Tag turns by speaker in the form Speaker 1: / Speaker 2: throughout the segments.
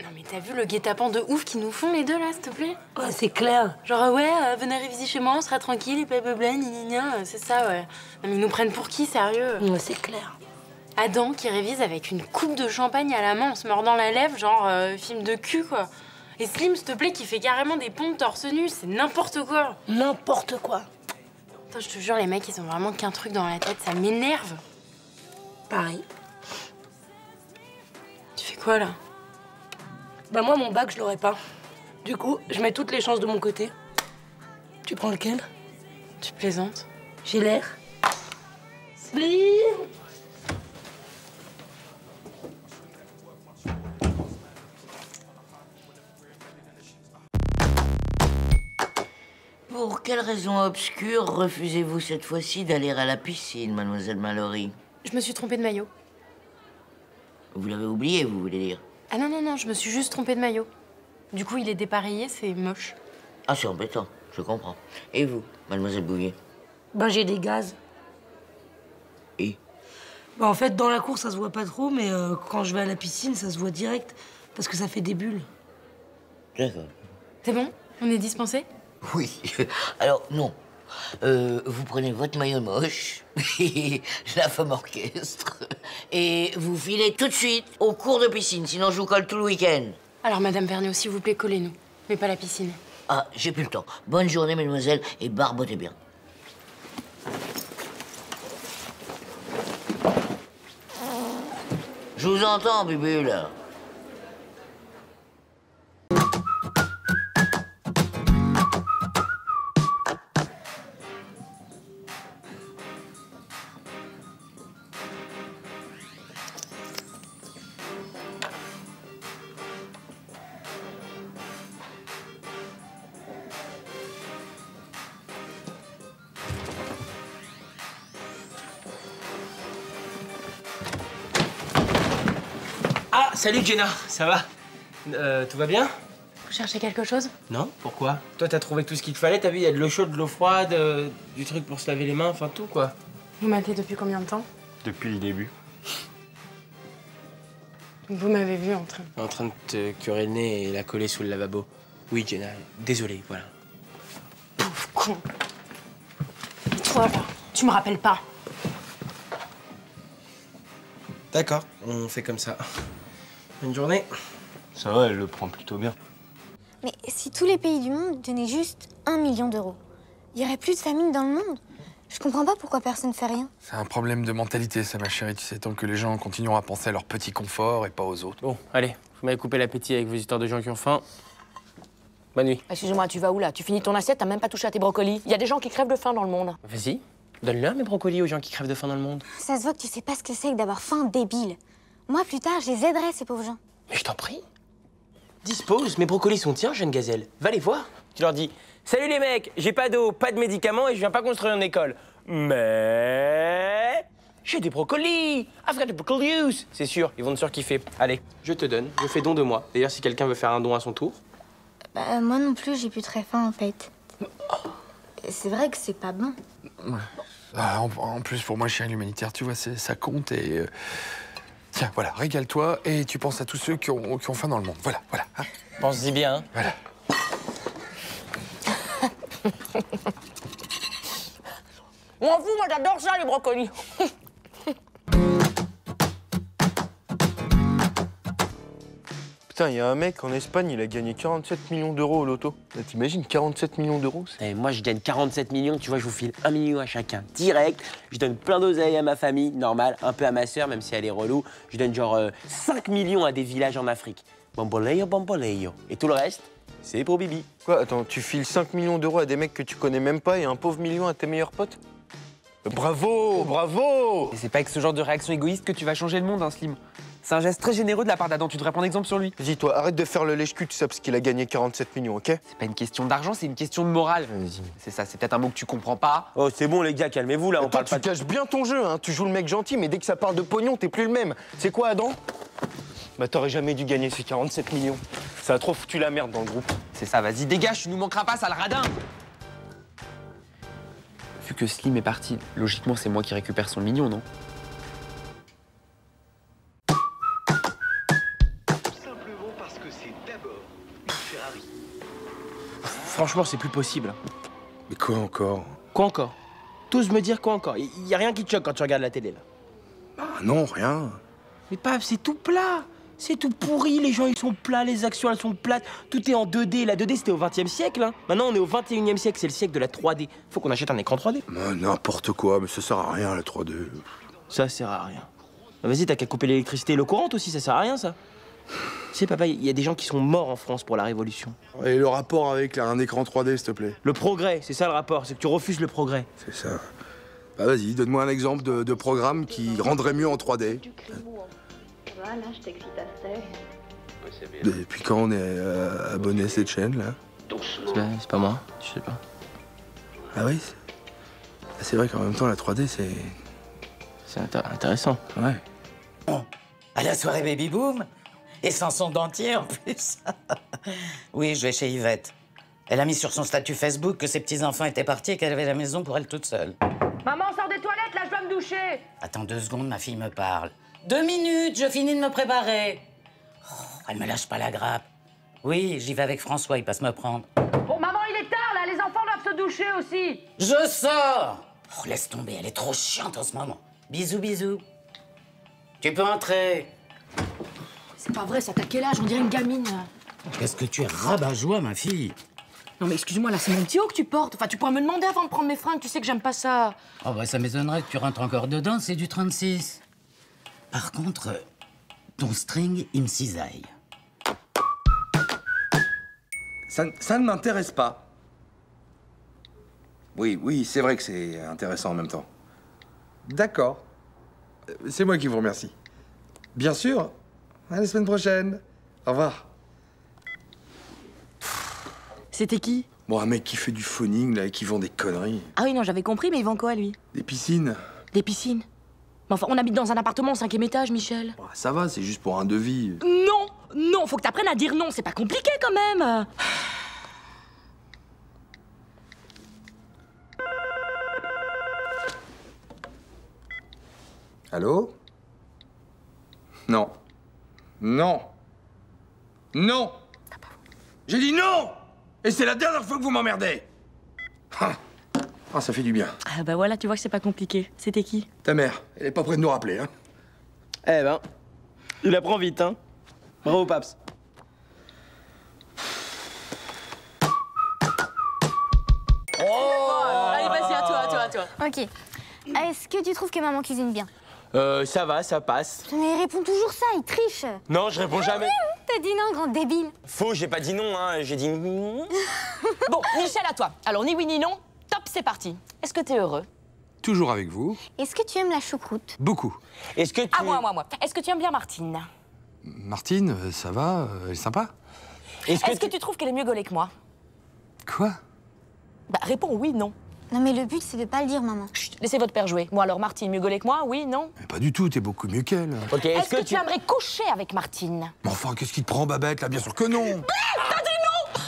Speaker 1: Non mais t'as vu le guet-apens de ouf qu'ils nous font les deux là, s'il te plaît?
Speaker 2: Ouais, c'est clair.
Speaker 1: Genre ouais, venez réviser chez moi, on sera tranquille et blablabla, gna, c'est ça, ouais. Non mais ils nous prennent pour qui, sérieux?
Speaker 2: Ouais, c'est clair.
Speaker 1: Adam qui révise avec une coupe de champagne à la main en se mordant la lèvre, genre film de cul, quoi. Et Slim, s'il te plaît, qui fait carrément des pompes torse nu, c'est n'importe quoi.
Speaker 2: N'importe quoi.
Speaker 1: Attends, je te jure, les mecs, ils ont vraiment qu'un truc dans la tête, ça m'énerve.
Speaker 2: Pareil.
Speaker 1: Tu fais quoi, là?
Speaker 2: Bah moi, mon bac, je l'aurais pas. Du coup, je mets toutes les chances de mon côté. Tu prends lequel?
Speaker 1: Tu plaisantes?
Speaker 2: J'ai l'air. Slim.
Speaker 3: Pour quelle raison obscure refusez-vous cette fois-ci d'aller à la piscine, mademoiselle Mallory?
Speaker 1: Je me suis trompée de maillot.
Speaker 3: Vous l'avez oublié, vous voulez dire?
Speaker 1: Ah non, je me suis juste trompée de maillot. Du coup, il est dépareillé, c'est moche.
Speaker 3: Ah, c'est embêtant, je comprends. Et vous, mademoiselle Bouvier?
Speaker 2: Ben, j'ai des gaz.
Speaker 3: Et?
Speaker 2: Bah, en fait, dans la cour, ça se voit pas trop, mais quand je vais à la piscine, ça se voit direct. Parce que ça fait des bulles.
Speaker 3: D'accord.
Speaker 1: C'est bon? On est dispensé?
Speaker 3: Oui. Alors, non. Vous prenez votre maillot moche, la femme orchestre, et vous filez tout de suite au cours de piscine, sinon je vous colle tout le week-end.
Speaker 1: Alors, Madame Vergniaud, s'il vous plaît, collez-nous. Mais pas la piscine.
Speaker 3: Ah, j'ai plus le temps. Bonne journée, mesdemoiselles, et barbotez bien. Je vous entends, Bubule.
Speaker 4: Ah, salut Jenna, ça va? Tout va bien?
Speaker 1: Vous cherchez quelque chose?
Speaker 4: Non, pourquoi? Toi, t'as trouvé tout ce qu'il te fallait, t'as vu, il y a de l'eau chaude, de l'eau froide, du truc pour se laver les mains, enfin tout, quoi.
Speaker 1: Vous m'appelez depuis combien de temps?
Speaker 5: Depuis le début.
Speaker 1: Vous m'avez vu en train.
Speaker 4: En train de te curer le nez et la coller sous le lavabo. Oui, Jenna, désolé, voilà.
Speaker 1: Pauvre con. Et toi, là, tu me rappelles pas?
Speaker 4: D'accord, on fait comme ça. Bonne journée.
Speaker 5: Ça va, elle le prend plutôt bien.
Speaker 6: Mais si tous les pays du monde donnaient juste 1 million d'euros, il y aurait plus de famine dans le monde. Je comprends pas pourquoi personne fait rien.
Speaker 7: C'est un problème de mentalité, ça, ma chérie. Tu sais, tant que les gens continueront à penser à leur petit confort et pas aux autres.
Speaker 4: Bon, allez, vous m'avez coupé l'appétit avec vos histoires de gens qui ont faim. Bonne nuit.
Speaker 8: Excuse-moi, tu vas où là? Tu finis ton assiette, t'as même pas touché à tes brocolis. Il y a des gens qui crèvent de faim dans le monde.
Speaker 4: Vas-y, donne-leur mes brocolis aux gens qui crèvent de faim dans le monde.
Speaker 6: Ça se voit que tu sais pas ce que c'est que d'avoir faim, débile. Moi, plus tard, je les aiderai, ces pauvres gens.
Speaker 4: Mais je t'en prie. Dispose, mes brocolis sont tiens, jeune gazelle. Va les voir. Tu leur dis « Salut les mecs, j'ai pas d'eau, pas de médicaments et je viens pas construire une école. Mais... j'ai des brocolis. I've got the brocolis. » C'est sûr, ils vont te surkiffer. Allez, je te donne, je fais don de moi. D'ailleurs, si quelqu'un veut faire un don à son tour...
Speaker 6: Bah, moi non plus, j'ai plus très faim, en fait. C'est vrai que c'est pas bon.
Speaker 7: Ouais. Ah, en plus, pour moi, chérie, l'humanitaire, tu vois, ça compte et... Tiens, voilà, régale-toi et tu penses à tous ceux qui ont faim dans le monde. Voilà, voilà. Hein.
Speaker 4: Pense-y bien, hein.
Speaker 7: Voilà.
Speaker 8: M'en fous, moi j'adore ça, les brocolis.
Speaker 5: Putain, il y a un mec en Espagne, il a gagné 47 millions d'euros au loto. T'imagines, 47 millions d'euros?
Speaker 4: Et moi, je gagne 47 millions, tu vois, je vous file 1 million à chacun, direct. Je donne plein d'oseille à ma famille, normal, un peu à ma sœur, même si elle est relou. Je donne genre 5 millions à des villages en Afrique. Bamboleyo, bamboleyo. Et tout le reste, c'est pour Bibi.
Speaker 5: Quoi, attends, tu files 5 millions d'euros à des mecs que tu connais même pas et un pauvre million à tes meilleurs potes? Bravo, bravo!
Speaker 9: Et c'est pas avec ce genre de réaction égoïste que tu vas changer le monde, hein, Slim. C'est un geste très généreux de la part d'Adam, tu devrais prendre exemple sur lui.
Speaker 5: Vas-y, toi, arrête de faire le lèche-cul, tout ça, parce qu'il a gagné 47 millions, ok?
Speaker 9: C'est pas une question d'argent, c'est une question de morale. C'est ça, c'est peut-être un mot que tu comprends pas.
Speaker 4: Oh, c'est bon, les gars, calmez-vous, là, on
Speaker 5: Toi,
Speaker 4: parle pas
Speaker 5: tu caches bien ton jeu, hein. Tu joues le mec gentil, mais dès que ça parle de pognon, t'es plus le même. C'est quoi, Adam? Bah, t'aurais jamais dû gagner ces 47 millions. Ça a trop foutu la merde dans le groupe.
Speaker 9: C'est ça, vas-y, dégage, tu nous manqueras pas, sale radin. Vu que Slim est parti, logiquement, c'est moi qui récupère son million, non?
Speaker 10: Simplement parce que c'est
Speaker 4: Franchement, c'est plus possible.
Speaker 7: Mais quoi encore?
Speaker 4: Quoi encore? T'oses me dire quoi encore? Y a rien qui te choque quand tu regardes la télé, là.
Speaker 7: Ah non, rien.
Speaker 4: Mais Pape, c'est tout plat. C'est tout pourri, les gens ils sont plats, les actions elles sont plates, tout est en 2D. La 2D c'était au 20e siècle, hein. Maintenant on est au 21e siècle, c'est le siècle de la 3D. Faut qu'on achète un écran 3D.
Speaker 7: N'importe quoi, mais ça sert à rien la 3D.
Speaker 4: Ça sert à rien. Vas-y, t'as qu'à couper l'électricité et l'eau courante aussi, ça sert à rien ça. Tu sais papa, il y a des gens qui sont morts en France pour la Révolution.
Speaker 7: Et le rapport avec un écran 3D, s'il te plaît?
Speaker 4: Le progrès, c'est ça le rapport, c'est que tu refuses le progrès.
Speaker 7: C'est ça. Bah vas-y, donne-moi un exemple de programme qui rendrait mieux en 3D.
Speaker 10: Voilà, je t'excite assez.
Speaker 7: Depuis quand on est abonné à cette chaîne, là?
Speaker 4: C'est pas moi, je sais pas.
Speaker 7: Ah oui? C'est vrai qu'en même temps, la 3D, c'est...
Speaker 4: C'est intéressant.
Speaker 7: Ouais.
Speaker 11: À la soirée Baby Boom? Et sans son dentier, en plus. Oui, je vais chez Yvette. Elle a mis sur son statut Facebook que ses petits-enfants étaient partis et qu'elle avait la maison pour elle toute seule.
Speaker 8: Maman, sors des toilettes, là, je dois me doucher.
Speaker 11: Attends 2 secondes, ma fille me parle. 2 minutes, je finis de me préparer. Oh, elle me lâche pas la grappe. Oui, j'y vais avec François, il passe me prendre.
Speaker 8: Bon, maman, il est tard, là, les enfants doivent se doucher aussi.
Speaker 11: Je sors! Oh, laisse tomber, elle est trop chiante en ce moment. Bisous, bisous. Tu peux entrer.
Speaker 8: C'est pas vrai, ça t'a quel âge? On dirait une gamine.
Speaker 11: Qu'est-ce que tu es rabat-joie, ma fille?
Speaker 8: Non, mais excuse-moi, là, c'est mon petit haut que tu portes. Enfin, tu pourrais me demander avant de prendre mes fringues, tu sais que j'aime pas ça.
Speaker 11: Oh, bah, ça m'étonnerait que tu rentres encore dedans, c'est du 36. Par contre, ton string, il me cisaille.
Speaker 7: Ça ne m'intéresse pas. Oui, c'est vrai que c'est intéressant en même temps. D'accord. C'est moi qui vous remercie. Bien sûr. À la semaine prochaine. Au revoir.
Speaker 8: C'était qui?
Speaker 7: Bon, un mec qui fait du phoning, là, et qui vend des conneries.
Speaker 8: Ah oui, non, j'avais compris, mais il vend quoi, lui?
Speaker 7: Des piscines.
Speaker 8: Des piscines? Mais enfin, on habite dans un appartement au 5e étage, Michel.
Speaker 7: Bah, ça va, c'est juste pour un devis.
Speaker 8: Non, faut que t'apprennes à dire non, c'est pas compliqué quand même.
Speaker 7: Allô? Non. Non. Non. J'ai dit non! Et c'est la dernière fois que vous m'emmerdez! Ah, ça fait du bien.
Speaker 8: Ah bah voilà, tu vois que c'est pas compliqué. C'était qui?
Speaker 7: Ta mère, elle est pas prête de nous rappeler, hein?
Speaker 4: Eh ben, il apprend vite, hein. Bravo, Paps.
Speaker 8: Allez, vas-y, à toi.
Speaker 6: Ok. Est-ce que tu trouves que maman cuisine bien?
Speaker 4: Ça va, ça passe.
Speaker 6: Mais il répond toujours ça, il triche.
Speaker 4: Non, je réponds jamais.
Speaker 6: T'as dit non, grand débile.
Speaker 4: Faux, j'ai pas dit non, hein. J'ai dit...
Speaker 8: Bon, Michel, à toi. Alors, ni oui ni non, top, c'est parti. Est-ce que t'es heureux?
Speaker 7: Toujours avec vous.
Speaker 6: Est-ce que tu aimes la choucroute?
Speaker 7: Beaucoup.
Speaker 4: Est-ce que tu...
Speaker 8: Ah, moi. Est-ce que tu aimes bien Martine?
Speaker 7: Martine, ça va? Elle est sympa?
Speaker 8: Est-ce que tu trouves qu'elle est mieux gaulée que moi?
Speaker 7: Quoi?
Speaker 8: Bah, réponds oui, non.
Speaker 6: Non, mais le but, c'est de pas le dire, maman.
Speaker 8: Chut, laissez votre père jouer. Moi, alors, Martine, mieux gaulée que moi? Oui, non?
Speaker 7: Mais pas du tout, t'es beaucoup mieux qu'elle.
Speaker 4: Ok,
Speaker 8: Est-ce que tu aimerais coucher avec Martine?
Speaker 7: Mais enfin, qu'est-ce qui te prend, Babette, là? Bien sûr que non!
Speaker 8: T'as dit non?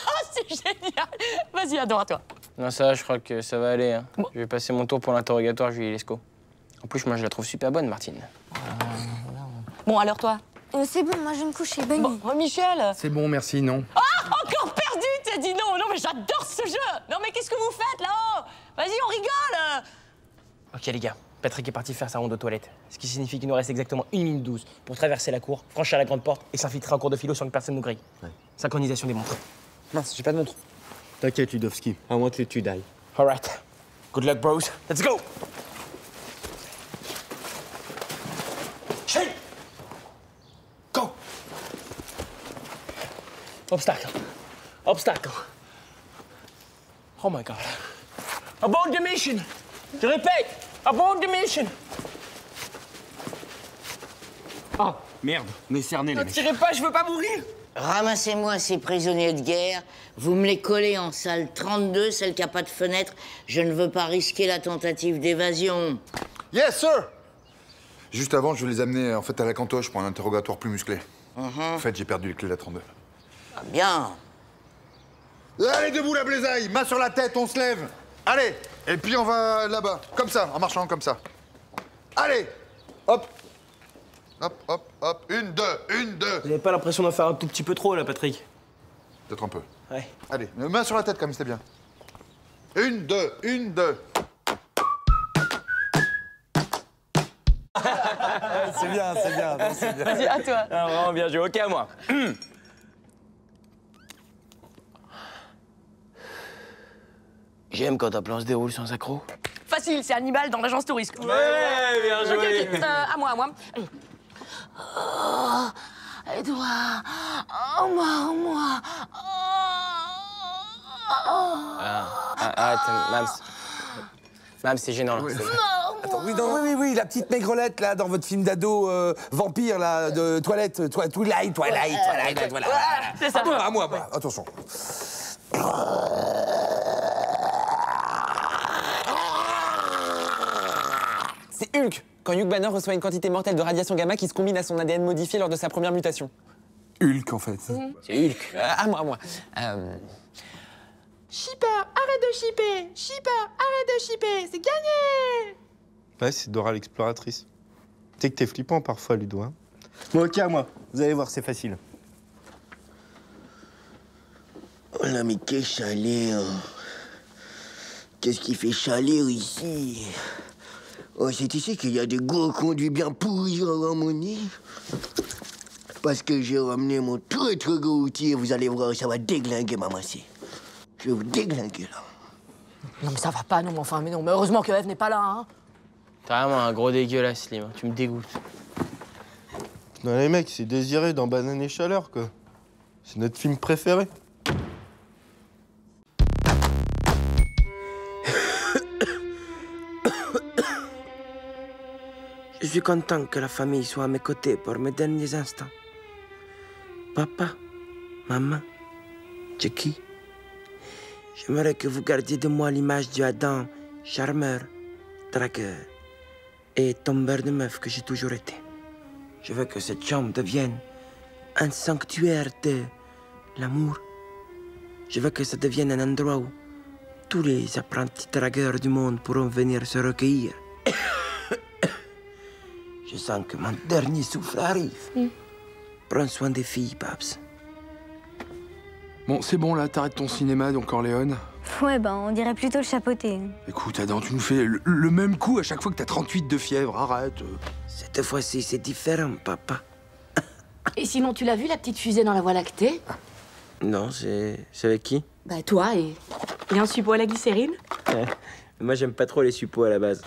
Speaker 8: Oh, c'est génial. Vas-y, adore à toi.
Speaker 9: Non, ça va, je crois que ça va aller. Hein. Je vais passer mon tour pour l'interrogatoire, Julie Lescaut. En plus, moi, je la trouve super bonne, Martine.
Speaker 8: Bon, alors toi?
Speaker 6: C'est bon, moi, je vais me coucher. Bonne nuit.
Speaker 8: Bon, Michel.
Speaker 7: C'est bon, merci, non.
Speaker 8: Ah, encore perdu. T'as dit non. Non, mais j'adore ce jeu. Non, mais qu'est-ce que vous faites là-haut? Vas-y, on rigole.
Speaker 4: Ok, les gars. Patrick est parti faire sa ronde aux toilettes. Ce qui signifie qu'il nous reste exactement 1 minute 12 pour traverser la cour, franchir la grande porte et s'infiltrer en cours de philo sans que personne nous grille. Ouais. Synchronisation des montres.
Speaker 9: Mince, j'ai pas de montre.
Speaker 5: T'inquiète, Ludovski. I want you to die.
Speaker 4: All right. Good luck, bros. Let's go. Shane. Go. Obstacle. Obstacle. Oh my God. Abort the mission. Je répète. Abort the mission.
Speaker 5: Ah, merde, on est cernés, les
Speaker 4: Ne
Speaker 5: mecs.
Speaker 4: tirez pas, je veux pas mourir.
Speaker 3: Ramassez-moi ces prisonniers de guerre, vous me les collez en salle 32, celle qui n'a pas de fenêtre. Je ne veux pas risquer la tentative d'évasion.
Speaker 12: Yes, sir! Juste avant, je vais les amener en fait à la cantoche pour un interrogatoire plus musclé. En fait, j'ai perdu les clés de la 32.
Speaker 3: Ah, bien.
Speaker 12: Allez, debout la blaisaille! Main sur la tête, on se lève! Allez! Et puis on va là-bas, comme ça, en marchant comme ça. Allez! Hop! Hop, hop, hop. 1, 2, 1, 2.
Speaker 4: Vous n'avez pas l'impression d'en faire un tout petit peu trop, là, Patrick?
Speaker 12: Peut-être un peu.
Speaker 4: Ouais.
Speaker 12: Allez, main sur la tête, comme c'était bien. 1, 2, 1, 2.
Speaker 13: C'est bien, c'est bien. C'est bien.
Speaker 8: Vas-y, à toi.
Speaker 9: Ah, vraiment bien joué. Ok, à moi.
Speaker 4: J'aime quand ta plan se déroule sans accroc.
Speaker 8: Facile, c'est Hannibal dans l'agence touriste.
Speaker 9: Ouais, bien joué.
Speaker 8: Ok, à moi, à moi.
Speaker 1: Oh, Edouard. Oh, moi.
Speaker 9: Attends, Mams. Mams, c'est gênant, là.
Speaker 13: Oui.
Speaker 9: C'est bon.
Speaker 13: Attends, oui, la petite maigrelette, là, dans votre film d'ado vampire, là, de toilette, Twilight.
Speaker 8: C'est ça.
Speaker 13: À moi. Attention.
Speaker 14: C'est Hulk, quand Hugh Banner reçoit une quantité mortelle de radiation gamma qui se combine à son ADN modifié lors de sa première mutation.
Speaker 13: Hulk, en fait.
Speaker 14: C'est Hulk. À moi.
Speaker 15: Shipper, arrête de shipper! Shipper, arrête de shipper! C'est gagné!
Speaker 5: Ouais, c'est Dora l'exploratrice. Tu sais que t'es flippant parfois, Ludo, hein. Bon, ok, à moi. Vous allez voir, c'est facile.
Speaker 4: Oh là, mais quel chaleur. Qu'est-ce qui fait chaleur ici? Oh, c'est ici qu'il y a des gros conduits bien pourris en harmonie. Parce que j'ai ramené mon très gros outil et vous allez voir, ça va déglinguer ma massée. Je vais vous déglinguer, là.
Speaker 8: Non, mais ça va pas, non, mais non. Mais heureusement que Eve n'est pas là, hein.
Speaker 9: T'as vraiment un gros dégueulasse, Slim. Tu me dégoûtes.
Speaker 5: Non, les mecs, c'est Désiré dans Banane et Chaleur, quoi. C'est notre film préféré.
Speaker 4: Je suis content que la famille soit à mes côtés pour mes derniers instants. Papa, maman, Jackie, j'aimerais que vous gardiez de moi l'image du Adam, charmeur, dragueur et tombeur de meuf que j'ai toujours été. Je veux que cette chambre devienne un sanctuaire de l'amour. Je veux que ça devienne un endroit où tous les apprentis dragueurs du monde pourront venir se recueillir. Je sens que mon dernier souffle arrive. Prends soin des filles, Babs.
Speaker 7: Bon, c'est bon, là, t'arrêtes ton cinéma, donc Corléone.
Speaker 6: Ouais, ben, on dirait plutôt le chapeauté.
Speaker 7: Écoute, Adam, tu nous fais le même coup à chaque fois que t'as 38 de fièvre, arrête.
Speaker 4: Cette fois-ci, c'est différent, papa.
Speaker 8: Et sinon, tu l'as vu, la petite fusée dans la Voie lactée?
Speaker 4: Non, c'est avec qui?
Speaker 8: Bah, toi et un suppôt à la glycérine.
Speaker 4: Moi, j'aime pas trop les suppos à la base.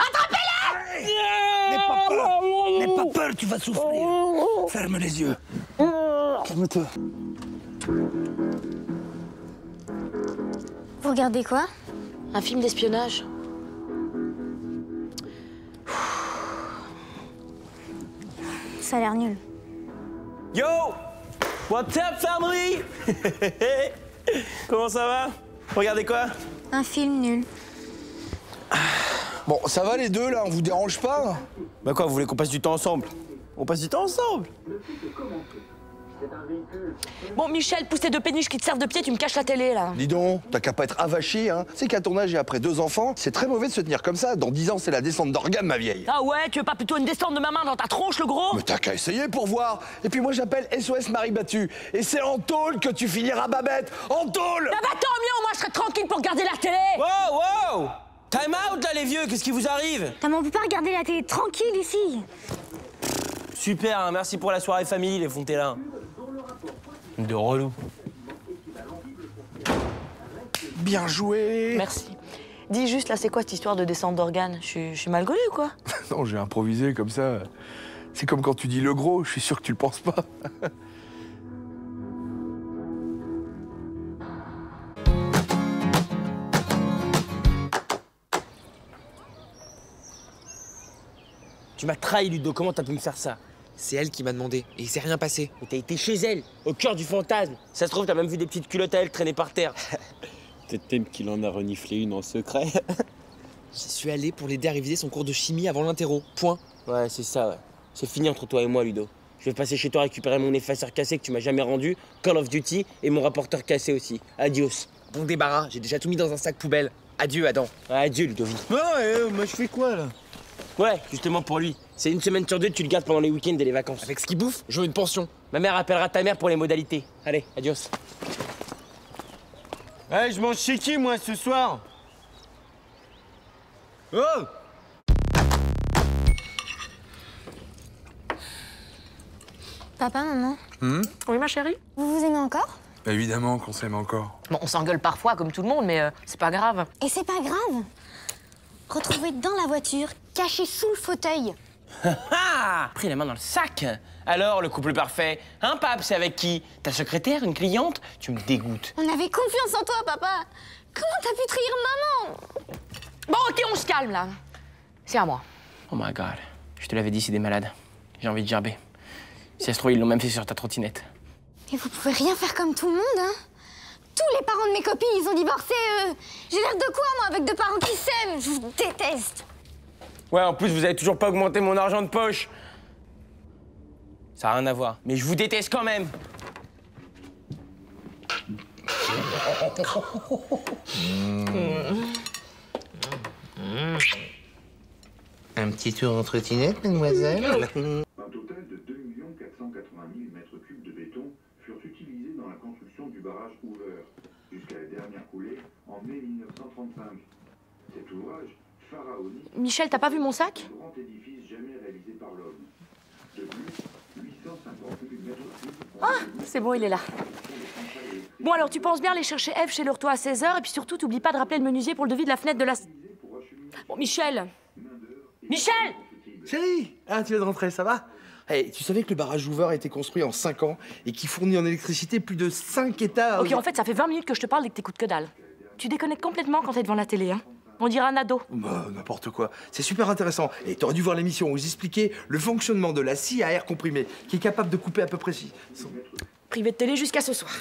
Speaker 13: N'aie pas peur, tu vas souffrir. Ferme les yeux. Calme-toi.
Speaker 6: Vous regardez quoi?
Speaker 8: Un film d'espionnage.
Speaker 6: Ça a l'air nul.
Speaker 4: Yo! What's up, family? Comment ça va? Regardez quoi?
Speaker 6: Un film nul.
Speaker 13: Bon, ça va les deux, là, on vous dérange pas?
Speaker 4: Bah quoi, vous voulez qu'on passe du temps ensemble? On passe du temps ensemble.
Speaker 8: Bon, Michel, pousse tes deux péniches qui te servent de pied, tu me caches la télé, là.
Speaker 13: Dis donc, t'as qu'à pas être avaché, hein. C'est qu'à ton âge et après 2 enfants, c'est très mauvais de se tenir comme ça. Dans 10 ans, c'est la descente d'organes, ma vieille.
Speaker 8: Ah ouais, tu veux pas plutôt une descente de ma main dans ta tronche, le gros?
Speaker 13: Mais t'as qu'à essayer pour voir. Et puis moi, j'appelle SOS Marie battue. Et c'est en tôle que tu finiras, Babette. En tôle!
Speaker 8: Ah bah tant mieux, moi je serais tranquille pour regarder la télé.
Speaker 4: Wow! Time out, là, les vieux, qu'est-ce qui vous arrive?
Speaker 6: Mais on peut pas regarder la télé tranquille ici.
Speaker 4: Super, hein, merci pour la soirée famille, les Fontella. De relou.
Speaker 13: Bien joué.
Speaker 8: Merci. Dis juste, là, c'est quoi cette histoire de descente d'organes? Je suis mal gaulée ou quoi?
Speaker 7: Non, j'ai improvisé comme ça. C'est comme quand tu dis le gros, je suis sûr que tu le penses pas.
Speaker 4: Tu m'as trahi, Ludo, comment t'as pu me faire ça?
Speaker 14: C'est elle qui m'a demandé, et il s'est rien passé.
Speaker 4: Mais t'as été chez elle, au cœur du fantasme. Ça se trouve, t'as même vu des petites culottes à elle traîner par terre.
Speaker 16: Peut-être même qu'il en a reniflé une en secret.
Speaker 14: J'y suis allé pour l'aider à réviser son cours de chimie avant l'interro. Point.
Speaker 4: Ouais, c'est ça, ouais. C'est fini entre toi et moi, Ludo. Je vais passer chez toi récupérer mon effaceur cassé que tu m'as jamais rendu, Call of Duty et mon rapporteur cassé aussi. Adios.
Speaker 14: Bon débarras, j'ai déjà tout mis dans un sac poubelle. Adieu, Adam.
Speaker 4: Adieu, Ludovic.
Speaker 5: Ouais, moi je fais quoi là?
Speaker 4: Ouais, justement pour lui. C'est une semaine sur deux, tu le gardes pendant les week-ends et les vacances.
Speaker 14: Avec ce qu'il bouffe, je veux une pension.
Speaker 4: Ma mère appellera ta mère pour les modalités. Allez, adios.
Speaker 5: Ouais, je mange chez qui, moi, ce soir? Oh!
Speaker 6: Papa, maman,
Speaker 8: Oui, ma chérie?
Speaker 6: vous vous aimez encore?
Speaker 12: Évidemment qu'on s'aime encore.
Speaker 8: Bon, on s'engueule parfois, comme tout le monde, mais c'est pas grave.
Speaker 6: Et c'est pas grave. Retrouvé dans la voiture, caché sous le fauteuil.
Speaker 4: Ah! Pris la main dans le sac. Alors, le couple parfait. Hein, Pape, c'est avec qui? Ta secrétaire, une cliente? Tu me dégoûtes.
Speaker 6: On avait confiance en toi, papa. Comment t'as pu trahir maman?
Speaker 8: Bon, ok, on se calme, là. C'est à moi.
Speaker 4: Oh my God. Je te l'avais dit, c'est des malades. J'ai envie de gerber. Si ça se trouve, ils l'ont même fait sur ta trottinette.
Speaker 6: Mais vous pouvez rien faire comme tout le monde, hein? Tous les parents de mes copines, ils ont divorcé, J'ai l'air de quoi, moi, avec deux parents qui s'aiment? Je vous déteste.
Speaker 4: Ouais, en plus, vous avez toujours pas augmenté mon argent de poche. Ça a rien à voir. Mais je vous déteste quand même.
Speaker 17: Un petit tour en trottinette, mademoiselle?
Speaker 18: Un total de 2 480 000 mètres cubes de béton furent utilisés dans la construction du barrage Hoover, jusqu'à la dernière coulée en mai 1935. Cet ouvrage, pharaonique,
Speaker 8: Michel, t'as pas vu mon sac?
Speaker 18: un grand édifice jamais réalisé par l'homme. De plus, 850 000 mètres cubes ont
Speaker 8: Ah, c'est bon, il est là. Bon, alors, tu penses bien aller chercher Eve chez Leurtois à 16h, et puis surtout, t'oublies pas de rappeler le menuisier pour le devis de la fenêtre de la... Bon, Michel! Michel!
Speaker 13: Chérie! Ah, tu viens de rentrer, ça va? Hey, tu savais que le barrage Hoover a été construit en 5 ans et qui fournit en électricité plus de 5 États...
Speaker 8: Ok, en fait, ça fait 20 minutes que je te parle et que t'écoutes que dalle. Tu déconnectes complètement quand t'es devant la télé, hein? On dirait un ado.
Speaker 13: Bah, n'importe quoi. C'est super intéressant. Et t'aurais dû voir l'émission où j'expliquais le fonctionnement de la scie à air comprimé, qui est capable de couper à peu précis.
Speaker 8: Privé de télé jusqu'à ce soir.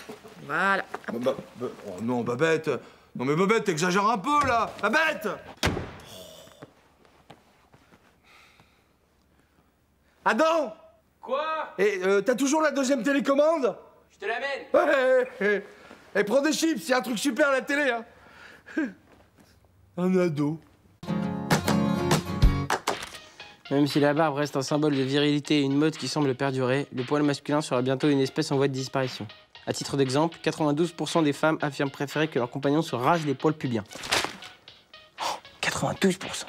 Speaker 8: Voilà.
Speaker 13: Oh non, Babette. Non mais Babette, t'exagères un peu, là. Babette! Adam!
Speaker 4: Quoi?
Speaker 13: Et t'as toujours la deuxième télécommande?
Speaker 4: Je te l'amène.
Speaker 13: Ouais. Et prends des chips, y a un truc super à la télé, hein. Un ado.
Speaker 9: Même si la barbe reste un symbole de virilité et une mode qui semble perdurer, le poil masculin sera bientôt une espèce en voie de disparition. À titre d'exemple, 92% des femmes affirment préférer que leur compagnon se rase les poils pubiens. Oh, 92%.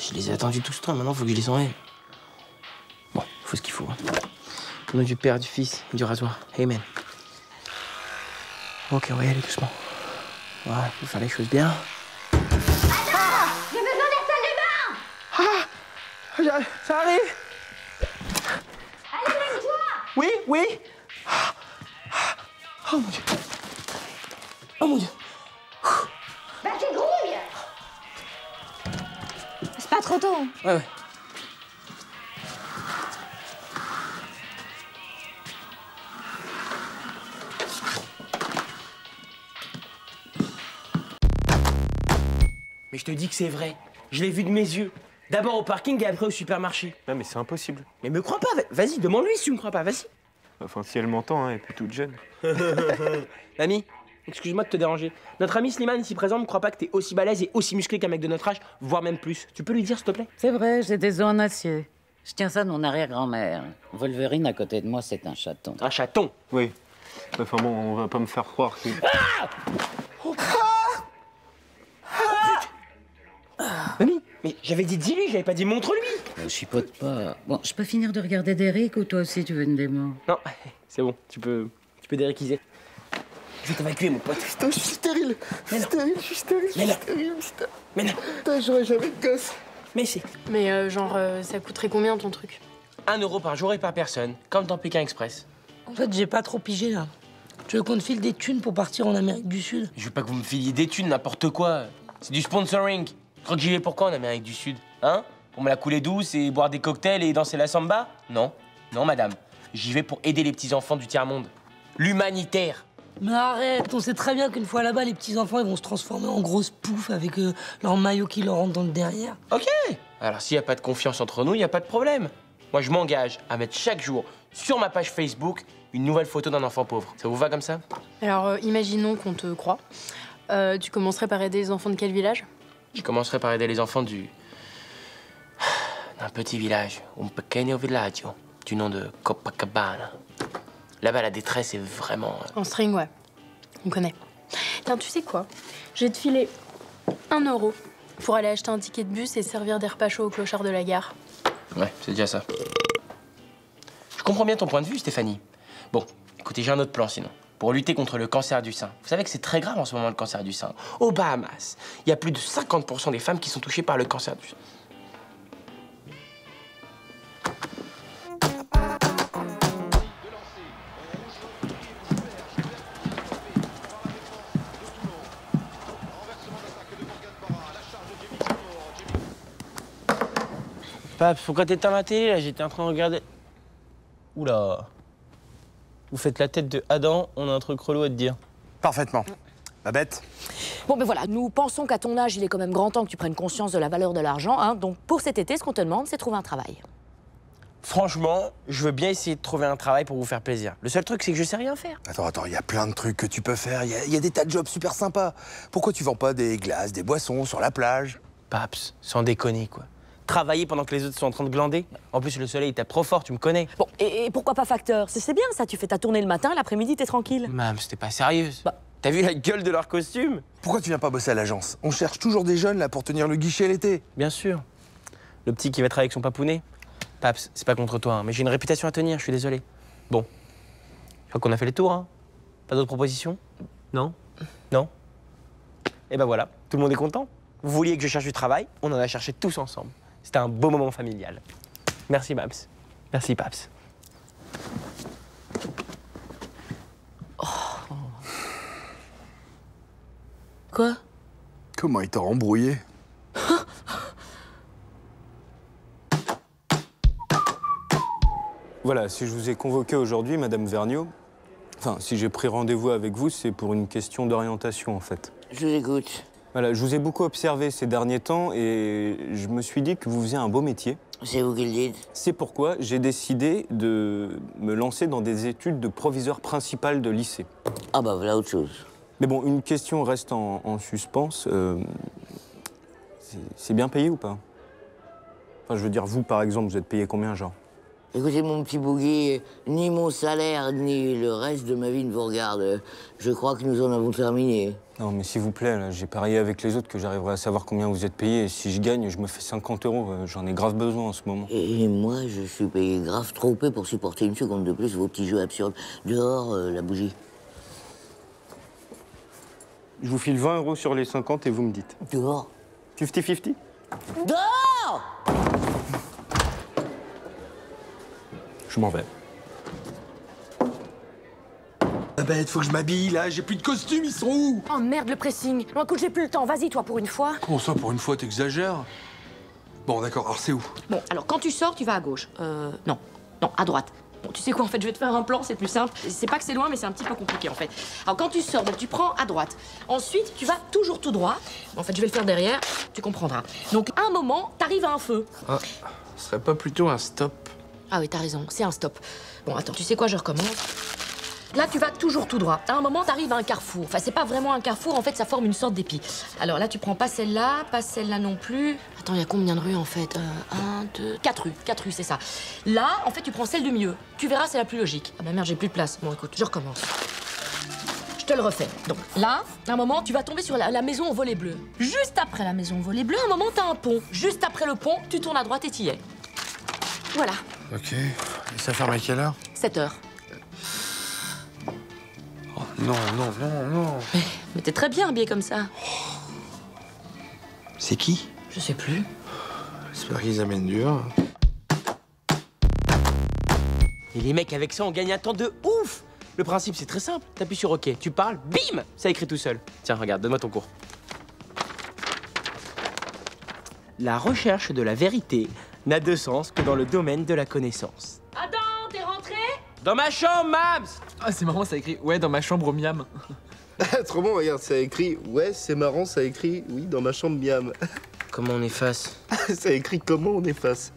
Speaker 9: Je les ai attendus tout ce temps, maintenant faut que je les enlève. Bon, faut ce qu'il faut. Hein. Au nom du Père, du Fils et du rasoir. Amen. Ok, on va y aller doucement. Voilà, faut faire les choses bien.
Speaker 6: J'ai besoin d'un salle de bain!
Speaker 9: Ah, ça arrive.
Speaker 6: Allez, lève-toi!
Speaker 9: Oui, oui. Oh mon Dieu. Oh mon Dieu.
Speaker 6: Bah, t'es grouille! C'est pas trop tôt.
Speaker 9: Ouais. Mais je te dis que c'est vrai. Je l'ai vu de mes yeux. D'abord au parking et après au supermarché.
Speaker 5: Non, mais c'est impossible.
Speaker 9: Mais me crois pas. Vas-y, demande-lui si tu me crois pas. Vas-y.
Speaker 5: Enfin, si elle m'entend, hein, elle est plus toute jeune.
Speaker 9: L'ami, excuse-moi de te déranger. Notre ami Slimane ici présent ne croit pas que t'es aussi balèze et aussi musclé qu'un mec de notre âge, voire même plus. Tu peux lui dire, s'il te plaît?
Speaker 11: C'est vrai, j'ai des os en acier. Je tiens ça de mon arrière-grand-mère. Wolverine, à côté de moi, c'est un chaton.
Speaker 9: Un chaton?
Speaker 5: Oui. Enfin bon, on va pas me faire croire que...
Speaker 9: Mamie, mais j'avais dit dis-lui, j'avais pas dit montre-lui.
Speaker 11: Je chipote pas. Bon, je peux finir de regarder Derrick ou toi aussi tu veux une démo?
Speaker 9: Non, c'est bon, tu peux dériquiser. Je vais t'évacuer, mon pote.
Speaker 13: Putain, je suis stérile. Je suis stérile, je suis stérile, je suis stérile.
Speaker 9: Mais non.
Speaker 13: Putain, j'aurais jamais de gosse.
Speaker 9: Mais si.
Speaker 1: Mais ça coûterait combien ton truc?
Speaker 4: 1 € par jour et par personne, comme dans Pékin Express.
Speaker 2: En fait, j'ai pas trop pigé, là. Tu veux qu'on te file des thunes pour partir en Amérique du Sud?
Speaker 4: Je veux pas que vous me filiez des thunes, n'importe quoi. C'est du sponsoring. Tu crois que j'y vais pourquoi en Amérique du Sud? Hein? Pour me la couler douce et boire des cocktails et danser la samba? Non. Non, madame. J'y vais pour aider les petits-enfants du tiers-monde. L'humanitaire.
Speaker 2: Mais arrête, on sait très bien qu'une fois là-bas, les petits-enfants, ils vont se transformer en grosses poufs avec leur maillot qui leur rentre dans le derrière.
Speaker 4: Ok. Alors, s'il n'y a pas de confiance entre nous, il n'y a pas de problème. Moi, je m'engage à mettre chaque jour sur ma page Facebook une nouvelle photo d'un enfant pauvre. Ça vous va comme ça?
Speaker 1: Alors, imaginons qu'on te croit. Tu commencerais par aider les enfants de quel village?
Speaker 9: Je commencerai par aider les enfants d'un petit village, un pequeño villaggio, du nom de Copacabana. Là-bas, la détresse est vraiment...
Speaker 1: En string, ouais. On connaît. Tiens, tu sais quoi? Je vais te filer 1 € pour aller acheter un ticket de bus et servir des repas chauds aux clochards de la gare.
Speaker 9: Ouais, c'est déjà ça. Je comprends bien ton point de vue, Stéphanie. Bon, écoutez, j'ai un autre plan sinon. Pour lutter contre le cancer du sein. Vous savez que c'est très grave en ce moment, le cancer du sein. Aux Bahamas, il y a plus de 50% des femmes qui sont touchées par le cancer du sein. Pape, pourquoi t'éteins la télé, là? J'étais en train de regarder... Oula. Vous faites la tête de Adam, on a un truc relou à te dire.
Speaker 19: Parfaitement. Babette?
Speaker 8: Bon, ben voilà, nous pensons qu'à ton âge, il est quand même grand temps que tu prennes conscience de la valeur de l'argent. Hein. Donc, pour cet été, ce qu'on te demande, c'est de trouver un travail.
Speaker 9: Franchement, je veux bien essayer de trouver un travail pour vous faire plaisir. Le seul truc, c'est que je sais rien faire.
Speaker 19: Attends, il y a plein de trucs que tu peux faire. Il y a des tas de jobs super sympas. Pourquoi tu vends pas des glaces, des boissons sur la plage?
Speaker 9: Paps, sans déconner, quoi. Travailler pendant que les autres sont en train de glander. En plus, le soleil tape trop fort, tu me connais.
Speaker 8: Bon, et pourquoi pas facteur? C'est bien ça, tu fais ta tournée le matin, l'après-midi, t'es tranquille.
Speaker 9: Mam, c'était pas sérieuse. T'as vu la gueule de leur costume?
Speaker 19: Pourquoi tu viens pas bosser à l'agence? On cherche toujours des jeunes là pour tenir le guichet l'été.
Speaker 9: Bien sûr. Le petit qui va travailler avec son papounet. Paps, c'est pas contre toi, hein, mais j'ai une réputation à tenir, je suis désolé. Bon. Je crois qu'on a fait les tours, hein. Pas d'autres propositions? Non? Non? Et ben voilà, tout le monde est content. Vous vouliez que je cherche du travail, on en a cherché tous ensemble. C'était un beau moment familial. Merci, Babs. Merci, Paps.
Speaker 8: Oh. Quoi?
Speaker 19: Comment il t'a embrouillé?
Speaker 5: Voilà, si je vous ai convoqué aujourd'hui, Madame Vergniaud, enfin, si j'ai pris rendez-vous avec vous, c'est pour une question d'orientation, en fait.
Speaker 3: Je vous écoute.
Speaker 5: Voilà, je vous ai beaucoup observé ces derniers temps et je me suis dit que vous faisiez un beau métier.
Speaker 3: C'est vous qui le dites.
Speaker 5: C'est pourquoi j'ai décidé de me lancer dans des études de proviseur principal de lycée.
Speaker 3: Ah bah voilà autre chose.
Speaker 5: Mais bon, une question reste en suspens. C'est bien payé ou pas? Enfin, je veux dire, vous, par exemple, vous êtes payé combien, genre?
Speaker 3: Écoutez, mon petit Bougui, ni mon salaire, ni le reste de ma vie ne vous regarde. Je crois que nous en avons terminé.
Speaker 5: Non, mais s'il vous plaît, là, j'ai parié avec les autres que j'arriverai à savoir combien vous êtes payé. Et si je gagne, je me fais 50 €. J'en ai grave besoin en ce moment.
Speaker 3: Et moi, je suis payé grave trop peu pour supporter une seconde de plus vos petits jeux absurdes. Dehors, la bougie.
Speaker 5: Je vous file 20 € sur les 50 et vous me dites.
Speaker 3: Dehors.
Speaker 5: 50-50?
Speaker 3: Dehors!
Speaker 5: Je m'en vais.
Speaker 13: Babette, faut que je m'habille, là. J'ai plus de costume, ils sont où?
Speaker 8: Oh merde, le pressing. Non, écoute, j'ai plus le temps. Vas-y, toi, pour une fois.
Speaker 13: Comment ça, pour une fois, t'exagères? Bon, d'accord, alors c'est où?
Speaker 8: Bon, alors, quand tu sors, tu vas à gauche. Non, à droite. Bon, tu sais quoi, en fait, je vais te faire un plan, c'est plus simple. C'est pas que c'est loin, mais c'est un petit peu compliqué, en fait. Alors, quand tu sors, donc, tu prends à droite. Ensuite, tu vas toujours tout droit. En fait, je vais le faire derrière, tu comprendras. Donc, à un moment, t'arrives à un feu.
Speaker 13: Ah, ce serait pas plutôt un stop?
Speaker 8: Ah oui, t'as raison, c'est un stop. Bon, attends, tu sais quoi, je recommence. Là, tu vas toujours tout droit. À un moment, t'arrives à un carrefour. Enfin, c'est pas vraiment un carrefour, en fait, ça forme une sorte d'épi. Alors là, tu prends pas celle-là non plus. Attends, il y a combien de rues, en fait? 1, 2... 4 rues, c'est ça. Là, en fait, tu prends celle du milieu. Tu verras, c'est la plus logique. Ah bah merde, j'ai plus de place. Bon, écoute, je recommence. Je te le refais. Donc là, à un moment, tu vas tomber sur la maison au volet bleu. Juste après la maison au volet bleu, à un moment, t'as un pont. Juste après le pont, tu tournes à droite et t'y es. Voilà.
Speaker 13: Ok. Et ça ferme à quelle heure?
Speaker 8: 7 h.
Speaker 13: Oh, non.
Speaker 8: Mais t'es très bien habillé comme ça.
Speaker 13: C'est qui?
Speaker 8: Je sais plus.
Speaker 13: J'espère qu'ils amènent du vin.
Speaker 9: Et les mecs, avec ça, on gagne un temps de ouf! Le principe, c'est très simple. T'appuies sur OK, tu parles, bim! Ça écrit tout seul. Tiens, regarde, donne-moi ton cours. La recherche de la vérité n'a de sens que dans le domaine de la connaissance.
Speaker 8: Adam, t'es rentré?
Speaker 9: Dans ma chambre, Mams!
Speaker 20: Ah, c'est marrant, ça écrit « Ouais, dans ma chambre, miam ».
Speaker 13: Trop bon, regarde, ça a écrit « Ouais, c'est marrant, ça a écrit « Oui, dans ma chambre, miam ».
Speaker 9: Comment on efface?
Speaker 13: Ça a écrit « Comment on efface ».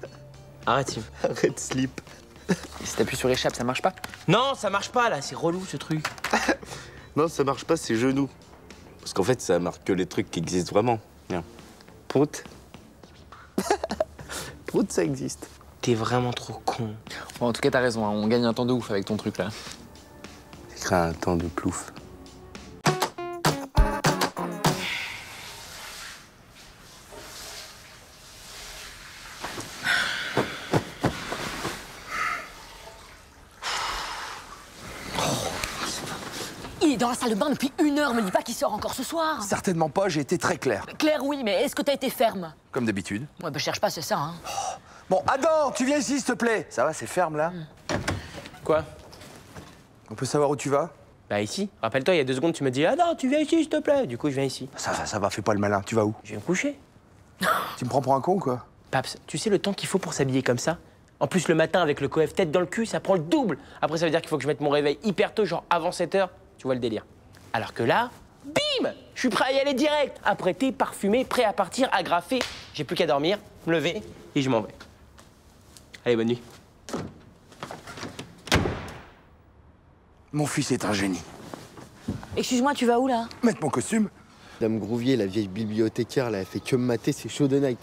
Speaker 9: Arrête, Sim.
Speaker 13: Arrête, slip.
Speaker 20: Et si t'appuies sur échappe, ça marche pas?
Speaker 9: Non, ça marche pas, là. C'est relou, ce truc.
Speaker 13: Non, ça marche pas, c'est genoux. Parce qu'en fait, ça marque que les trucs qui existent vraiment. Viens.
Speaker 9: Prout. Prout, ça existe. T'es vraiment trop con.
Speaker 20: Bon, en tout cas, t'as raison, hein, on gagne un temps de ouf avec ton truc là.
Speaker 9: C'est un temps de plouf.
Speaker 8: Il est dans la salle de bain depuis 1 heure, me dis pas qu'il sort encore ce soir.
Speaker 19: Certainement pas, j'ai été très clair.
Speaker 8: Claire, oui, mais est-ce que t'as été ferme?
Speaker 19: Comme d'habitude.
Speaker 8: Ouais, bah cherche pas, c'est ça, hein.
Speaker 19: Bon, Adam, tu viens ici, s'il te plaît. Ça va, c'est ferme, là?
Speaker 9: Quoi?
Speaker 19: On peut savoir où tu vas?
Speaker 9: Bah ici. Rappelle-toi, il y a 2 secondes, tu m'as dit « Ah non, tu viens ici, s'il te plaît !» Du coup, je viens ici.
Speaker 19: Ça va, fais pas le malin. Tu vas où?
Speaker 9: Je vais me coucher.
Speaker 19: Tu me prends pour un con, quoi?
Speaker 9: Paps, tu sais le temps qu'il faut pour s'habiller comme ça? En plus, le matin, avec le coef tête dans le cul, ça prend le double. Après, ça veut dire qu'il faut que je mette mon réveil hyper tôt, genre avant 7 h. Tu vois le délire. Alors que là, bim! Je suis prêt à y aller direct. Apprêté, parfumé, prêt à partir, agrafé. J'ai plus qu'à dormir, me lever et je m'en vais. Allez, bonne nuit.
Speaker 19: Mon fils est un génie.
Speaker 8: Excuse-moi, tu vas où, là?
Speaker 19: Mettre mon costume.
Speaker 21: Dame Grouvier, la vieille bibliothécaire, là, elle fait que me mater ses shows de night.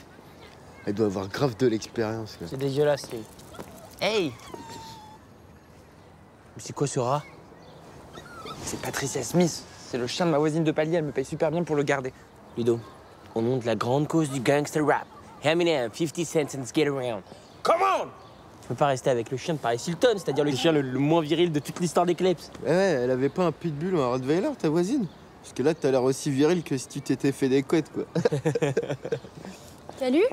Speaker 21: Elle doit avoir grave de l'expérience.
Speaker 9: C'est dégueulasse, lui. Hey! Mais c'est quoi ce rat?
Speaker 14: C'est Patricia Smith. C'est le chien de ma voisine de palier, elle me paye super bien pour le garder.
Speaker 9: Ludo, au nom de la grande cause du gangster rap, Eminem, 50 Cent and Get Around. Come on! Tu peux pas rester avec le chien de Paris Hilton, c'est-à-dire le chien le moins viril de toute l'histoire des Kleps.
Speaker 21: Ouais, elle avait pas un pitbull ou un Rottweiler, ta voisine? Parce que là, t'as l'air aussi viril que si tu t'étais fait des couettes, quoi.
Speaker 1: Salut.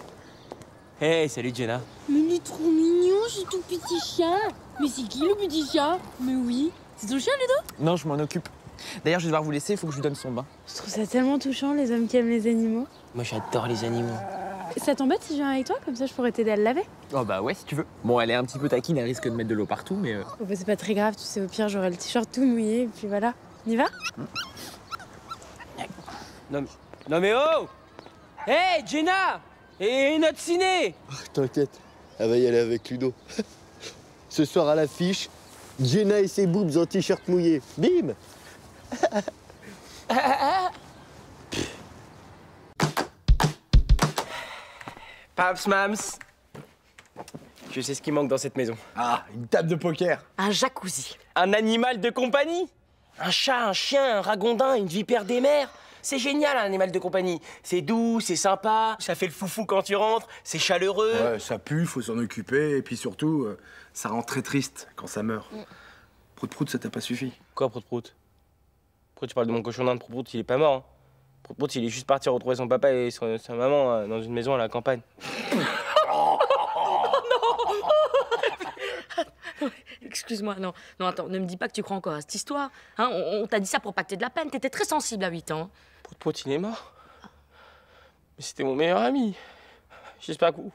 Speaker 9: Hey, salut Jenna.
Speaker 1: Mais il est trop mignon, ce tout petit chien. Mais c'est qui le petit chien? Mais oui. C'est ton chien, Ludo?
Speaker 14: Non, je m'en occupe. D'ailleurs, je vais devoir vous laisser, il faut que je lui donne son bain.
Speaker 1: Je trouve ça tellement touchant, les hommes qui aiment les animaux.
Speaker 9: Moi, j'adore les animaux.
Speaker 1: Ça t'embête si je viens avec toi? Comme ça, je pourrais t'aider à le laver.
Speaker 14: Oh bah ouais, si tu veux. Bon, elle est un petit peu taquine, elle risque de mettre de l'eau partout, mais...
Speaker 1: Oh bah c'est pas très grave, tu sais, au pire, j'aurai le t-shirt tout mouillé, et puis voilà. On y va?
Speaker 9: Non mais oh! Hey, Jenna! Et notre ciné!
Speaker 21: T'inquiète, elle va y aller avec Ludo. Ce soir à l'affiche, Jenna et ses boobs en t-shirt mouillé. Bim!
Speaker 9: Paps, Mams. Je sais ce qui manque dans cette maison.
Speaker 13: Ah, une table de poker.
Speaker 8: Un jacuzzi.
Speaker 9: Un animal de compagnie. Un chat, un chien, un ragondin, une vipère des mers. C'est génial, un animal de compagnie. C'est doux, c'est sympa, ça fait le foufou quand tu rentres, c'est chaleureux.
Speaker 13: Ouais, ça pue, faut s'en occuper, et puis surtout, ça rend très triste quand ça meurt. Prout-prout, ça t'a pas suffi?
Speaker 9: Quoi, Prout-Prout? Pourquoi tu parles de mon cochon d'Inde? Prout-Prout, il est pas mort. Hein. Prout-Prout, il est juste parti retrouver son papa et sa maman dans une maison à la campagne.
Speaker 8: Excuse-moi, non. Non, attends, ne me dis pas que tu crois encore à cette histoire. Hein, on t'a dit ça pour pas que t'aies de la peine. T'étais très sensible à 8 ans.
Speaker 9: Prout-Prout, il est mort. Mais c'était mon meilleur ami. J'espère que vous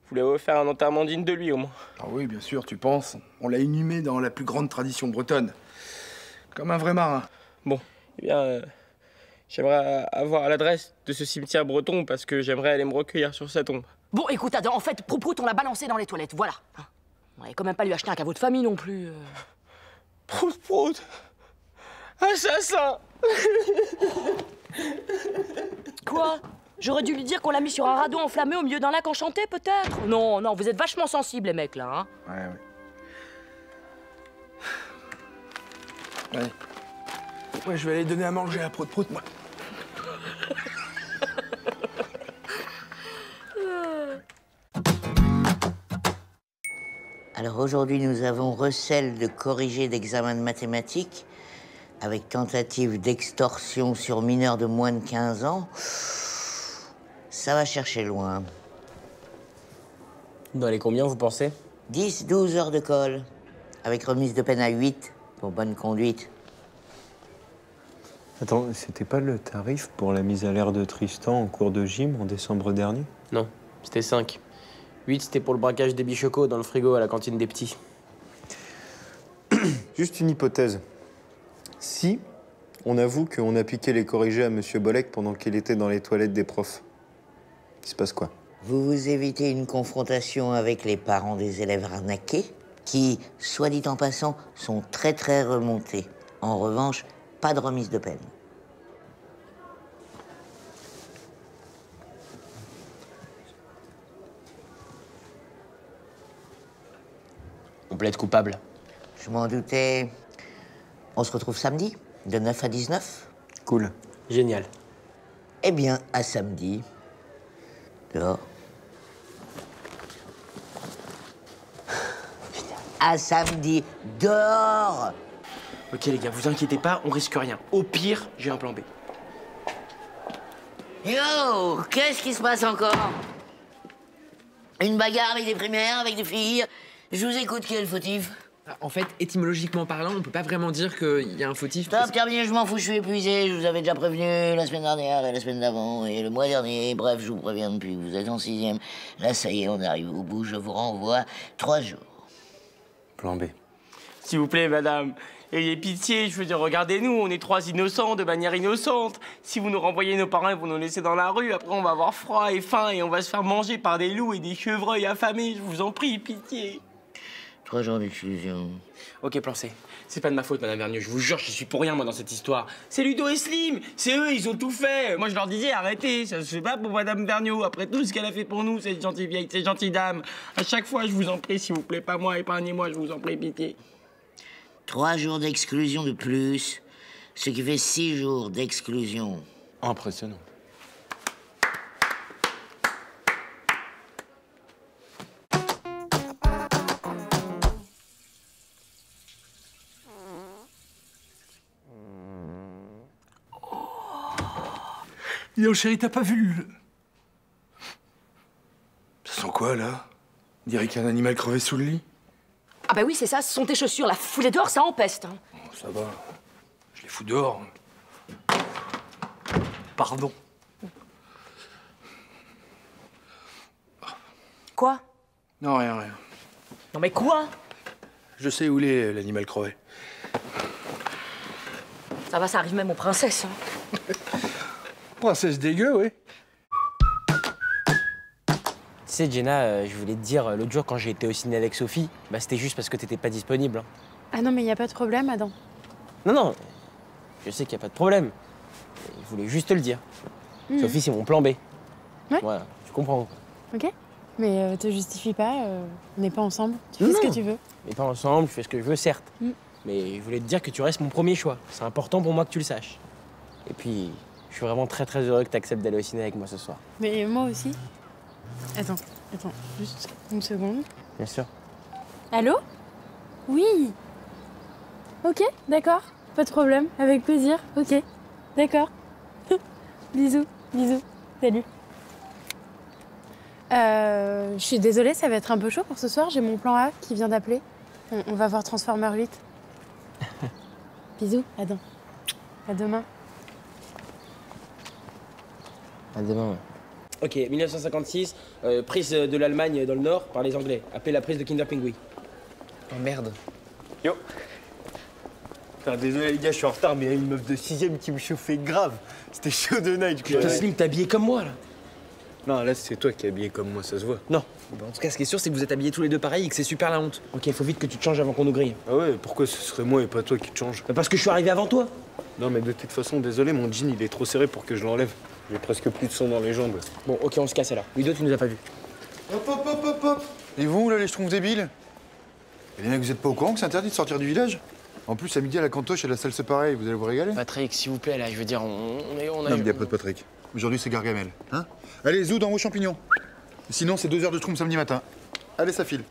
Speaker 9: voulez offrir un enterrement digne de lui, au moins.
Speaker 13: Ah oui, bien sûr, tu penses. On l'a inhumé dans la plus grande tradition bretonne. Comme un vrai marin.
Speaker 9: Bon, eh bien, j'aimerais avoir l'adresse de ce cimetière breton parce que j'aimerais aller me recueillir sur sa tombe.
Speaker 8: Bon, écoute, Adam, en fait, Prout-Prout, on l'a balancé dans les toilettes, voilà. Hein. On n'allait quand même pas lui acheter un caveau de famille non plus.
Speaker 9: Prout-Prout, assassin.
Speaker 8: Quoi? J'aurais dû lui dire qu'on l'a mis sur un radeau enflammé au milieu d'un lac enchanté, peut-être? Non, non, vous êtes vachement sensibles, les mecs, là, hein.
Speaker 13: Ouais. Allez. Ouais, je vais aller donner à manger à Prout-Prout, moi.
Speaker 3: Alors aujourd'hui, nous avons recel de corrigé d'examen de mathématiques avec tentative d'extorsion sur mineur de moins de 15 ans. Ça va chercher loin.
Speaker 9: Dans les combien, vous pensez?
Speaker 3: 10-12 heures de colle, avec remise de peine à 8 pour bonne conduite.
Speaker 16: Attends, c'était pas le tarif pour la mise à l'air de Tristan en cours de gym en décembre dernier?
Speaker 9: Non, c'était 5. 8, c'était pour le braquage des bichocos dans le frigo à la cantine des petits.
Speaker 16: Juste une hypothèse. Si on avoue qu'on a piqué les corrigés à Monsieur Bolek pendant qu'il était dans les toilettes des profs, il se passe quoi?
Speaker 3: Vous vous évitez une confrontation avec les parents des élèves arnaqués, qui, soit dit en passant, sont très très remontés. En revanche, pas de remise de peine.
Speaker 4: plaide coupable.
Speaker 3: Je m'en doutais. On se retrouve samedi, de 9 à 19.
Speaker 4: Cool. Génial.
Speaker 3: Eh bien, à samedi. Dehors. À samedi, dehors.
Speaker 4: Ok les gars, vous inquiétez pas, on risque rien. Au pire, j'ai un plan B.
Speaker 3: Yo, qu'est-ce qui se passe encore? Une bagarre avec des primaires, avec des filles? Je vous écoute, qui est le fautif?
Speaker 20: En fait, étymologiquement parlant, on peut pas vraiment dire qu'il y a un fautif.
Speaker 3: Stop, terminé, je m'en fous, je suis épuisé. Je vous avais déjà prévenu la semaine dernière et la semaine d'avant et le mois dernier. Bref, je vous préviens depuis que vous êtes en 6e. Là, ça y est, on arrive au bout. Je vous renvoie 3 jours.
Speaker 4: Plan B. S'il vous plaît, madame, ayez pitié, je veux dire, regardez-nous, on est 3 innocents de manière innocente. Si vous nous renvoyez nos parents et vous nous laissez dans la rue, après on va avoir froid et faim et on va se faire manger par des loups et des chevreuils affamés. Je vous en prie, pitié.
Speaker 3: 3 jours d'exclusion.
Speaker 4: Ok, plan C. C'est pas de ma faute, madame Vergniaud. Je vous jure, je suis pour rien, moi, dans cette histoire. C'est Ludo et Slim. C'est eux, ils ont tout fait. Moi, je leur disais, arrêtez. Ça se fait pas pour madame Vergniaud. Après tout ce qu'elle a fait pour nous, cette gentille vieille, cette gentille dame. À chaque fois, je vous en prie, s'il vous plaît, pas moi, épargnez-moi, je vous en prie, pitié.
Speaker 3: 3 jours d'exclusion de plus, ce qui fait 6 jours d'exclusion.
Speaker 4: Impressionnant.
Speaker 13: Yo, chérie, t'as pas vu le... Ça sent quoi, là? On dirait qu'il y a un animal crevé sous le lit.
Speaker 8: Ah bah oui, c'est ça, ce sont tes chaussures. La foulée dehors, ça empeste. Hein.
Speaker 13: Oh, ça va. Je les fous dehors. Pardon.
Speaker 8: Quoi?
Speaker 13: Non, rien, rien.
Speaker 8: Non mais quoi?
Speaker 13: Je sais où il est, l'animal crevé.
Speaker 8: Ça va, ça arrive même aux princesses. Hein.
Speaker 13: Princesse dégueu, oui.
Speaker 4: Tu sais, Jenna, je voulais te dire, l'autre jour, quand j'ai été au ciné avec Sophie, bah c'était juste parce que t'étais pas disponible. Hein.
Speaker 1: Ah non, mais y a pas de problème, Adam.
Speaker 4: Non, non, je sais qu'il y a pas de problème. Je voulais juste te le dire. Sophie, c'est mon plan B.
Speaker 1: Ouais.
Speaker 4: Voilà, tu comprends.
Speaker 1: Ok. Mais te justifie pas, on n'est pas ensemble. Tu fais ce que tu veux.
Speaker 4: On n'est pas ensemble, je fais ce que je veux, certes. Mais je voulais te dire que tu restes mon premier choix. C'est important pour moi que tu le saches. Et puis, je suis vraiment très très heureux que tu acceptes d'aller au ciné avec moi ce soir.
Speaker 1: Mais moi aussi. Attends, juste une seconde.
Speaker 4: Bien sûr.
Speaker 1: Allô? Oui. Ok, d'accord. Pas de problème, avec plaisir. Ok, d'accord. Bisous, bisous. Salut. Je suis désolée, ça va être un peu chaud pour ce soir. J'ai mon plan A qui vient d'appeler. On va voir Transformer 8. Bisous, Adam. À demain.
Speaker 4: À demain, ouais. Ok, 1956, prise de l'Allemagne dans le Nord par les Anglais. Appelez la prise de Kinder Pingui.
Speaker 20: Oh merde.
Speaker 16: Yo. Putain, désolé les gars, je suis en retard, mais il y a une meuf de 6ème qui me chauffait grave. C'était chaud de night.
Speaker 4: Putain, Slim, t'es habillé comme moi, là.
Speaker 16: Non, là, c'est toi qui es habillé comme moi, ça se voit.
Speaker 4: Non.
Speaker 20: Bah, en tout cas, ce qui est sûr, c'est que vous êtes habillés tous les deux pareil et que c'est super la honte.
Speaker 4: Ok, faut vite que tu te changes avant qu'on nous grille.
Speaker 16: Ah ouais, pourquoi ce serait moi et pas toi qui te change?
Speaker 4: Parce que je suis arrivé avant toi.
Speaker 16: Non, mais de toute façon, désolé, mon jean, il est trop serré pour que je l'enlève. J'ai presque plus de sang dans les jambes.
Speaker 4: Bon, ok, on se casse alors. Ludo, tu nous as pas vus.
Speaker 12: Hop, hop, hop, hop, hop. Et vous, là, les schtroumpfs débiles? Et les mecs, vous êtes pas au courant que c'est interdit de sortir du village? En plus, à midi, à la cantoche, il y a la salle séparée. Vous allez vous régaler?
Speaker 4: Patrick, s'il vous plaît, là, je veux dire, on a...
Speaker 12: Non, mais y a pas de Patrick. Aujourd'hui, c'est Gargamel. Hein? Allez, zou dans vos champignons. Sinon, c'est 2 heures de schtroumpf samedi matin. Allez, ça file.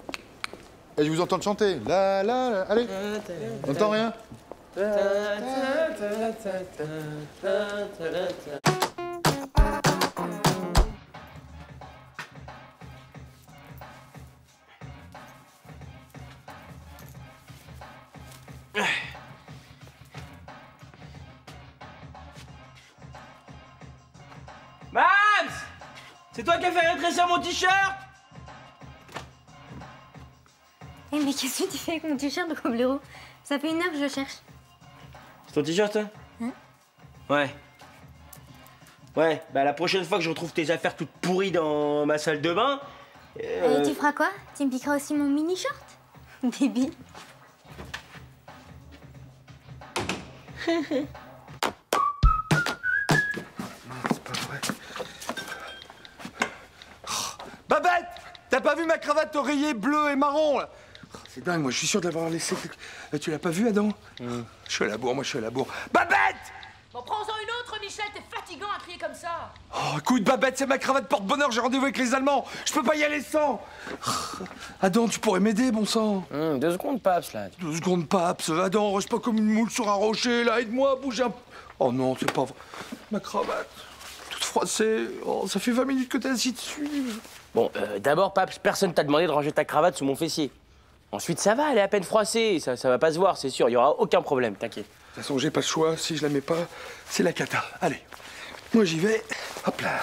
Speaker 12: Et je vous entends chanter. La, la, la. Allez. On entend rien?
Speaker 4: Mams! C'est toi qui as fait rétrécir mon t-shirt?
Speaker 6: Eh mais qu'est-ce que tu fais avec mon t-shirt de Coblero? Ça fait 1 heure que je cherche.
Speaker 4: C'est ton t-shirt, ça? Ouais. Ouais, bah la prochaine fois que je retrouve tes affaires toutes pourries dans ma salle de bain...
Speaker 6: Et tu feras quoi? Tu me piqueras aussi mon mini-short? Débile.
Speaker 13: Babette! T'as pas vu ma cravate oreiller bleu et marron, là?
Speaker 7: C'est dingue, moi je suis sûr de l'avoir laissé. Tu l'as pas vu, Adam? Je suis à la bourre, moi je suis à la bourre. Babette!
Speaker 8: Bon, prends-en une autre, Michel, t'es fatigant à crier comme ça.
Speaker 7: Oh, écoute, Babette, c'est ma cravate porte-bonheur, j'ai rendez-vous avec les Allemands. Je peux pas y aller sans. Adam, tu pourrais m'aider, bon sang?
Speaker 9: 2 secondes, Paps, là.
Speaker 7: 2 secondes, Paps. Adam, reste pas comme une moule sur un rocher, là, aide-moi à bouger un peu. Oh non, c'est pas vrai. Ma cravate, toute froissée. Oh, ça fait 20 minutes que t'es assis dessus.
Speaker 9: Bon, d'abord, Paps, personne t'a demandé de ranger ta cravate sous mon fessier. Ensuite, ça va, elle est à peine froissée. Ça va pas se voir, c'est sûr. Il y aura aucun problème, t'inquiète.
Speaker 7: De toute façon, j'ai pas le choix. Si je la mets pas, c'est la cata. Allez, moi j'y vais. Hop là.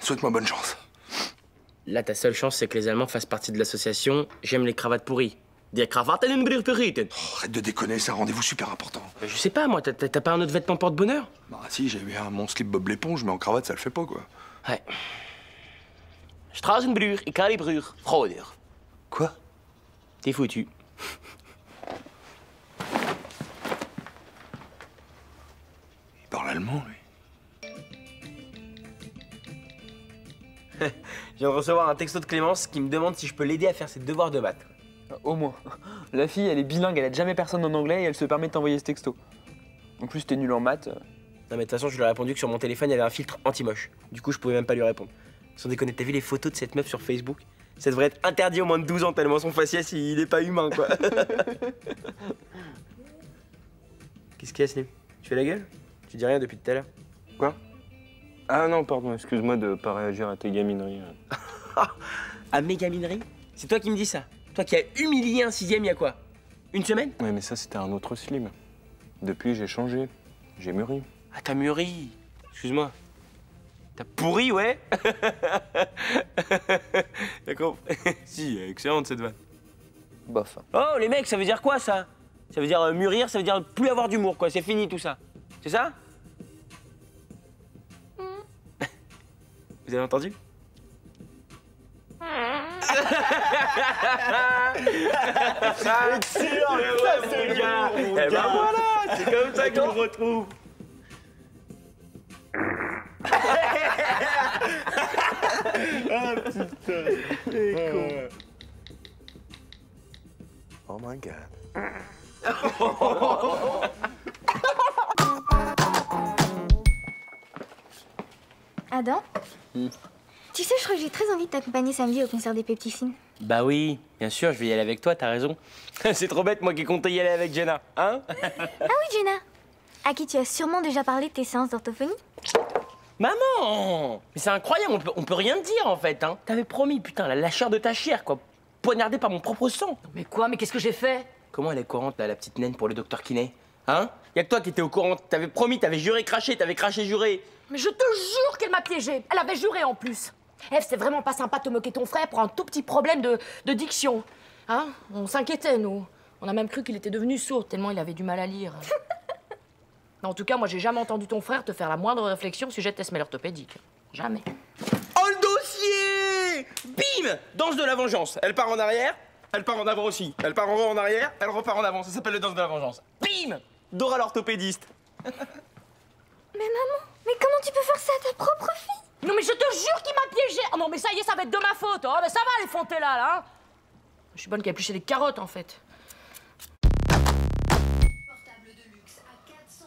Speaker 7: Souhaite-moi bonne chance.
Speaker 9: Là, ta seule chance, c'est que les Allemands fassent partie de l'association J'aime les cravates pourries. Des cravates à l'unbrüteriten.
Speaker 7: Arrête de déconner, c'est un rendez-vous super important.
Speaker 9: Je sais pas, moi, t'as pas un autre vêtement porte-bonheur?
Speaker 7: Bah si, j'ai eu mon slip Bob l'éponge, mais en cravate, ça le fait pas, quoi.
Speaker 9: Ouais. Straßenbrüch, Ikaribrüch, Frauder.
Speaker 7: Quoi?
Speaker 9: T'es foutu.
Speaker 7: Il parle allemand, lui.
Speaker 9: Je viens de recevoir un texto de Clémence qui me demande si je peux l'aider à faire ses devoirs de maths.
Speaker 20: Au moins. La fille, elle est bilingue, elle aide jamais personne en anglais et elle se permet de t'envoyer ce texto. En plus, t'es nul en maths.
Speaker 9: Non mais de toute façon, je lui ai répondu que sur mon téléphone, il y avait un filtre anti-moche. Du coup, je pouvais même pas lui répondre. Sans déconner, t'as vu les photos de cette meuf sur Facebook? Ça devrait être interdit aux moins de 12 ans tellement son faciès, il est pas humain, quoi. Qu'est-ce qu'il y a, Slim? Tu fais la gueule? Tu dis rien depuis tout à l'heure?
Speaker 16: Quoi? Ah non, pardon, excuse-moi de pas réagir à tes gamineries.
Speaker 9: À mes gamineries? C'est toi qui me dis ça? Toi qui as humilié un 6e il y a quoi? Une semaine?
Speaker 16: Ouais, mais ça, c'était un autre Slim. Depuis, j'ai changé. J'ai mûri.
Speaker 9: Ah, t'as mûri? Excuse-moi. T'as pourri, ouais? D'accord. Si, excellente cette vanne.
Speaker 20: Bof.
Speaker 9: Oh, les mecs, ça veut dire quoi, ça? Ça veut dire mûrir, ça veut dire plus avoir d'humour, quoi. C'est fini, tout ça. C'est ça? Vous avez entendu?
Speaker 21: Excellent!
Speaker 9: Ça, c'est le gars! Eh ben voilà! C'est comme ça qu'on le retrouve!
Speaker 21: Ah putain!
Speaker 9: C'est con!
Speaker 21: Oh my god.
Speaker 6: Adam? Tu sais, je crois que j'ai très envie de t'accompagner samedi au concert des Pepticines.
Speaker 9: Bah oui, bien sûr, je vais y aller avec toi, t'as raison. C'est trop bête, moi qui comptais y aller avec Jenna, hein?
Speaker 6: Ah oui, Jenna, à qui tu as sûrement déjà parlé de tes séances d'orthophonie.
Speaker 9: Maman! Mais c'est incroyable, on peut rien te dire en fait, hein. T'avais promis, putain, la chair de ta chair, quoi. Poignardée par mon propre sang.
Speaker 8: Mais quoi? Mais qu'est-ce que j'ai fait?
Speaker 9: Comment elle est courante, là, la petite naine, pour le docteur Kiné? Hein? Y'a que toi qui étais au courant. T'avais promis, t'avais juré, craché, t'avais craché, juré.
Speaker 8: Mais je te jure qu'elle m'a piégée. Elle avait juré en plus. Eve, c'est vraiment pas sympa de te moquer ton frère pour un tout petit problème de diction. Hein? On s'inquiétait, nous. On a même cru qu'il était devenu sourd, tellement il avait du mal à lire. En tout cas, moi, j'ai jamais entendu ton frère te faire la moindre réflexion au sujet de tes semelles orthopédiques. Jamais.
Speaker 9: Oh, le dossier! Bim! Danse de la vengeance. Elle part en arrière, elle part en avant aussi. Elle part en arrière, elle repart en avant. Ça s'appelle le danse de la vengeance. Bim! Dora l'orthopédiste.
Speaker 6: Mais maman, mais comment tu peux faire ça à ta propre fille?
Speaker 8: Non mais je te jure qu'il m'a piégée. Oh non mais ça y est, ça va être de ma faute. Oh mais ça va les fonter là, hein. Je suis bonne qu'à éplucher des carottes en fait.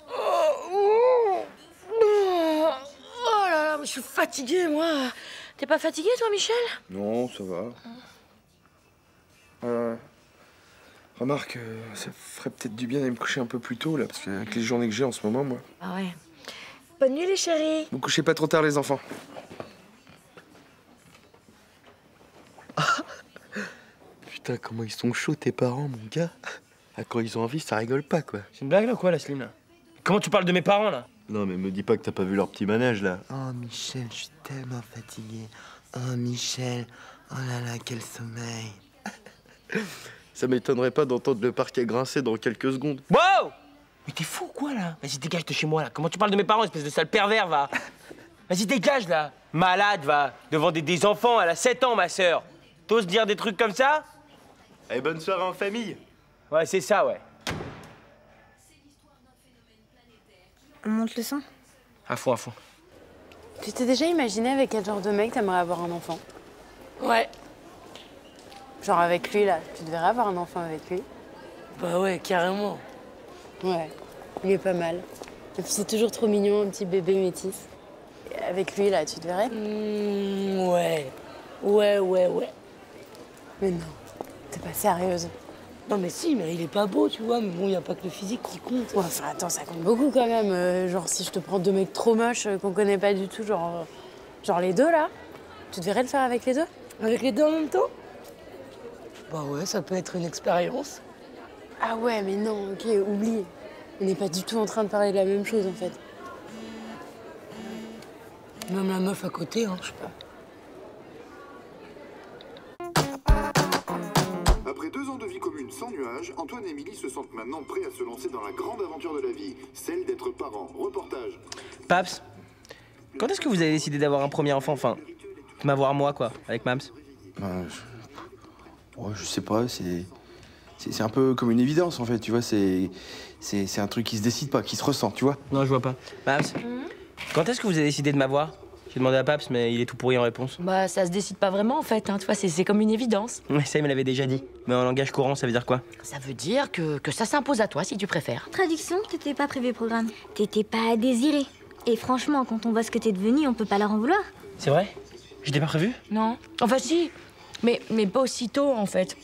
Speaker 8: Oh là là, mais je suis fatiguée moi. T'es pas fatiguée toi, Michel?
Speaker 7: Non, ça va. Remarque, ça ferait peut-être du bien d'aller me coucher un peu plus tôt là, parce qu'avec les journées que j'ai en ce moment, moi.
Speaker 8: Ah ouais. Bonne nuit les chéris.
Speaker 7: Vous couchez pas trop tard les enfants.
Speaker 21: Putain, comment ils sont chauds tes parents, mon gars. Ah, quand ils ont envie, ça rigole pas, quoi.
Speaker 9: C'est une blague là ou quoi, la Slim là? Comment tu parles de mes parents là?
Speaker 21: Non, mais me dis pas que t'as pas vu leur petit manège, là.
Speaker 17: Oh, Michel, je suis tellement fatigué. Oh, Michel, oh là là, quel sommeil.
Speaker 21: Ça m'étonnerait pas d'entendre le parquet grincer dans quelques secondes.
Speaker 9: Wow! Mais t'es fou quoi là? Vas-y, dégage de chez moi là. Comment tu parles de mes parents, espèce de sale pervers, va? Vas-y, dégage là. Malade, va. Devant des enfants, elle a 7 ans, ma sœur. T'oses dire des trucs comme ça?
Speaker 21: Allez, bonne soirée en famille.
Speaker 9: Ouais, c'est ça, ouais.
Speaker 6: On monte le son?
Speaker 9: À fond, à fond.
Speaker 1: Tu t'es déjà imaginé avec quel genre de mec t'aimerais avoir un enfant?
Speaker 2: Ouais.
Speaker 1: Genre avec lui, là, tu devrais avoir un enfant avec lui.
Speaker 2: Bah ouais, carrément.
Speaker 1: Ouais, il est pas mal. Et puis c'est toujours trop mignon, un petit bébé métis. Et avec lui, là, tu te verrais?
Speaker 2: Ouais. Ouais.
Speaker 1: Mais non, t'es pas sérieuse.
Speaker 2: Non mais si, mais il est pas beau, tu vois, mais bon, y a pas que le physique qui compte.
Speaker 1: Ouais, enfin, attends, ça compte beaucoup quand même. Genre, si je te prends deux mecs trop moches qu'on connaît pas du tout, genre les deux, là, tu devrais le faire avec les deux?
Speaker 2: Avec les deux en même temps? Bah ouais, ça peut être une expérience.
Speaker 1: Ah ouais, mais non, ok, oublie. On n'est pas du tout en train de parler de la même chose, en fait.
Speaker 2: Même la meuf à côté, hein, je sais pas.
Speaker 18: Après 2 ans de vie commune sans nuages, Antoine et Émilie se sentent maintenant prêts à se lancer dans la grande aventure de la vie, celle d'être parents. Reportage.
Speaker 9: Paps, quand est-ce que vous avez décidé d'avoir un premier enfant, enfin, de m'avoir moi, quoi, avec Mams?
Speaker 13: Ouais, je sais pas, c'est un peu comme une évidence, en fait, tu vois, c'est un truc qui se décide pas, qui se ressent, tu vois.
Speaker 9: Non, je vois pas. Mams, quand est-ce que vous avez décidé de m'avoir? J'ai demandé à Paps, mais il est tout pourri en réponse.
Speaker 8: Bah, ça se décide pas vraiment, en fait, hein. Tu vois, c'est comme une évidence.
Speaker 9: Ouais, ça, il me l'avait déjà dit. Mais en langage courant, ça veut dire quoi?
Speaker 8: Ça veut dire que ça s'impose à toi, si tu préfères.
Speaker 6: Traduction, t'étais pas prévu programme. T'étais pas désiré. Et franchement, quand on voit ce que t'es devenu, on peut pas leur en vouloir.
Speaker 9: C'est vrai? J'étais pas prévu?
Speaker 8: Non. Enfin, si. Mais pas aussitôt, en fait.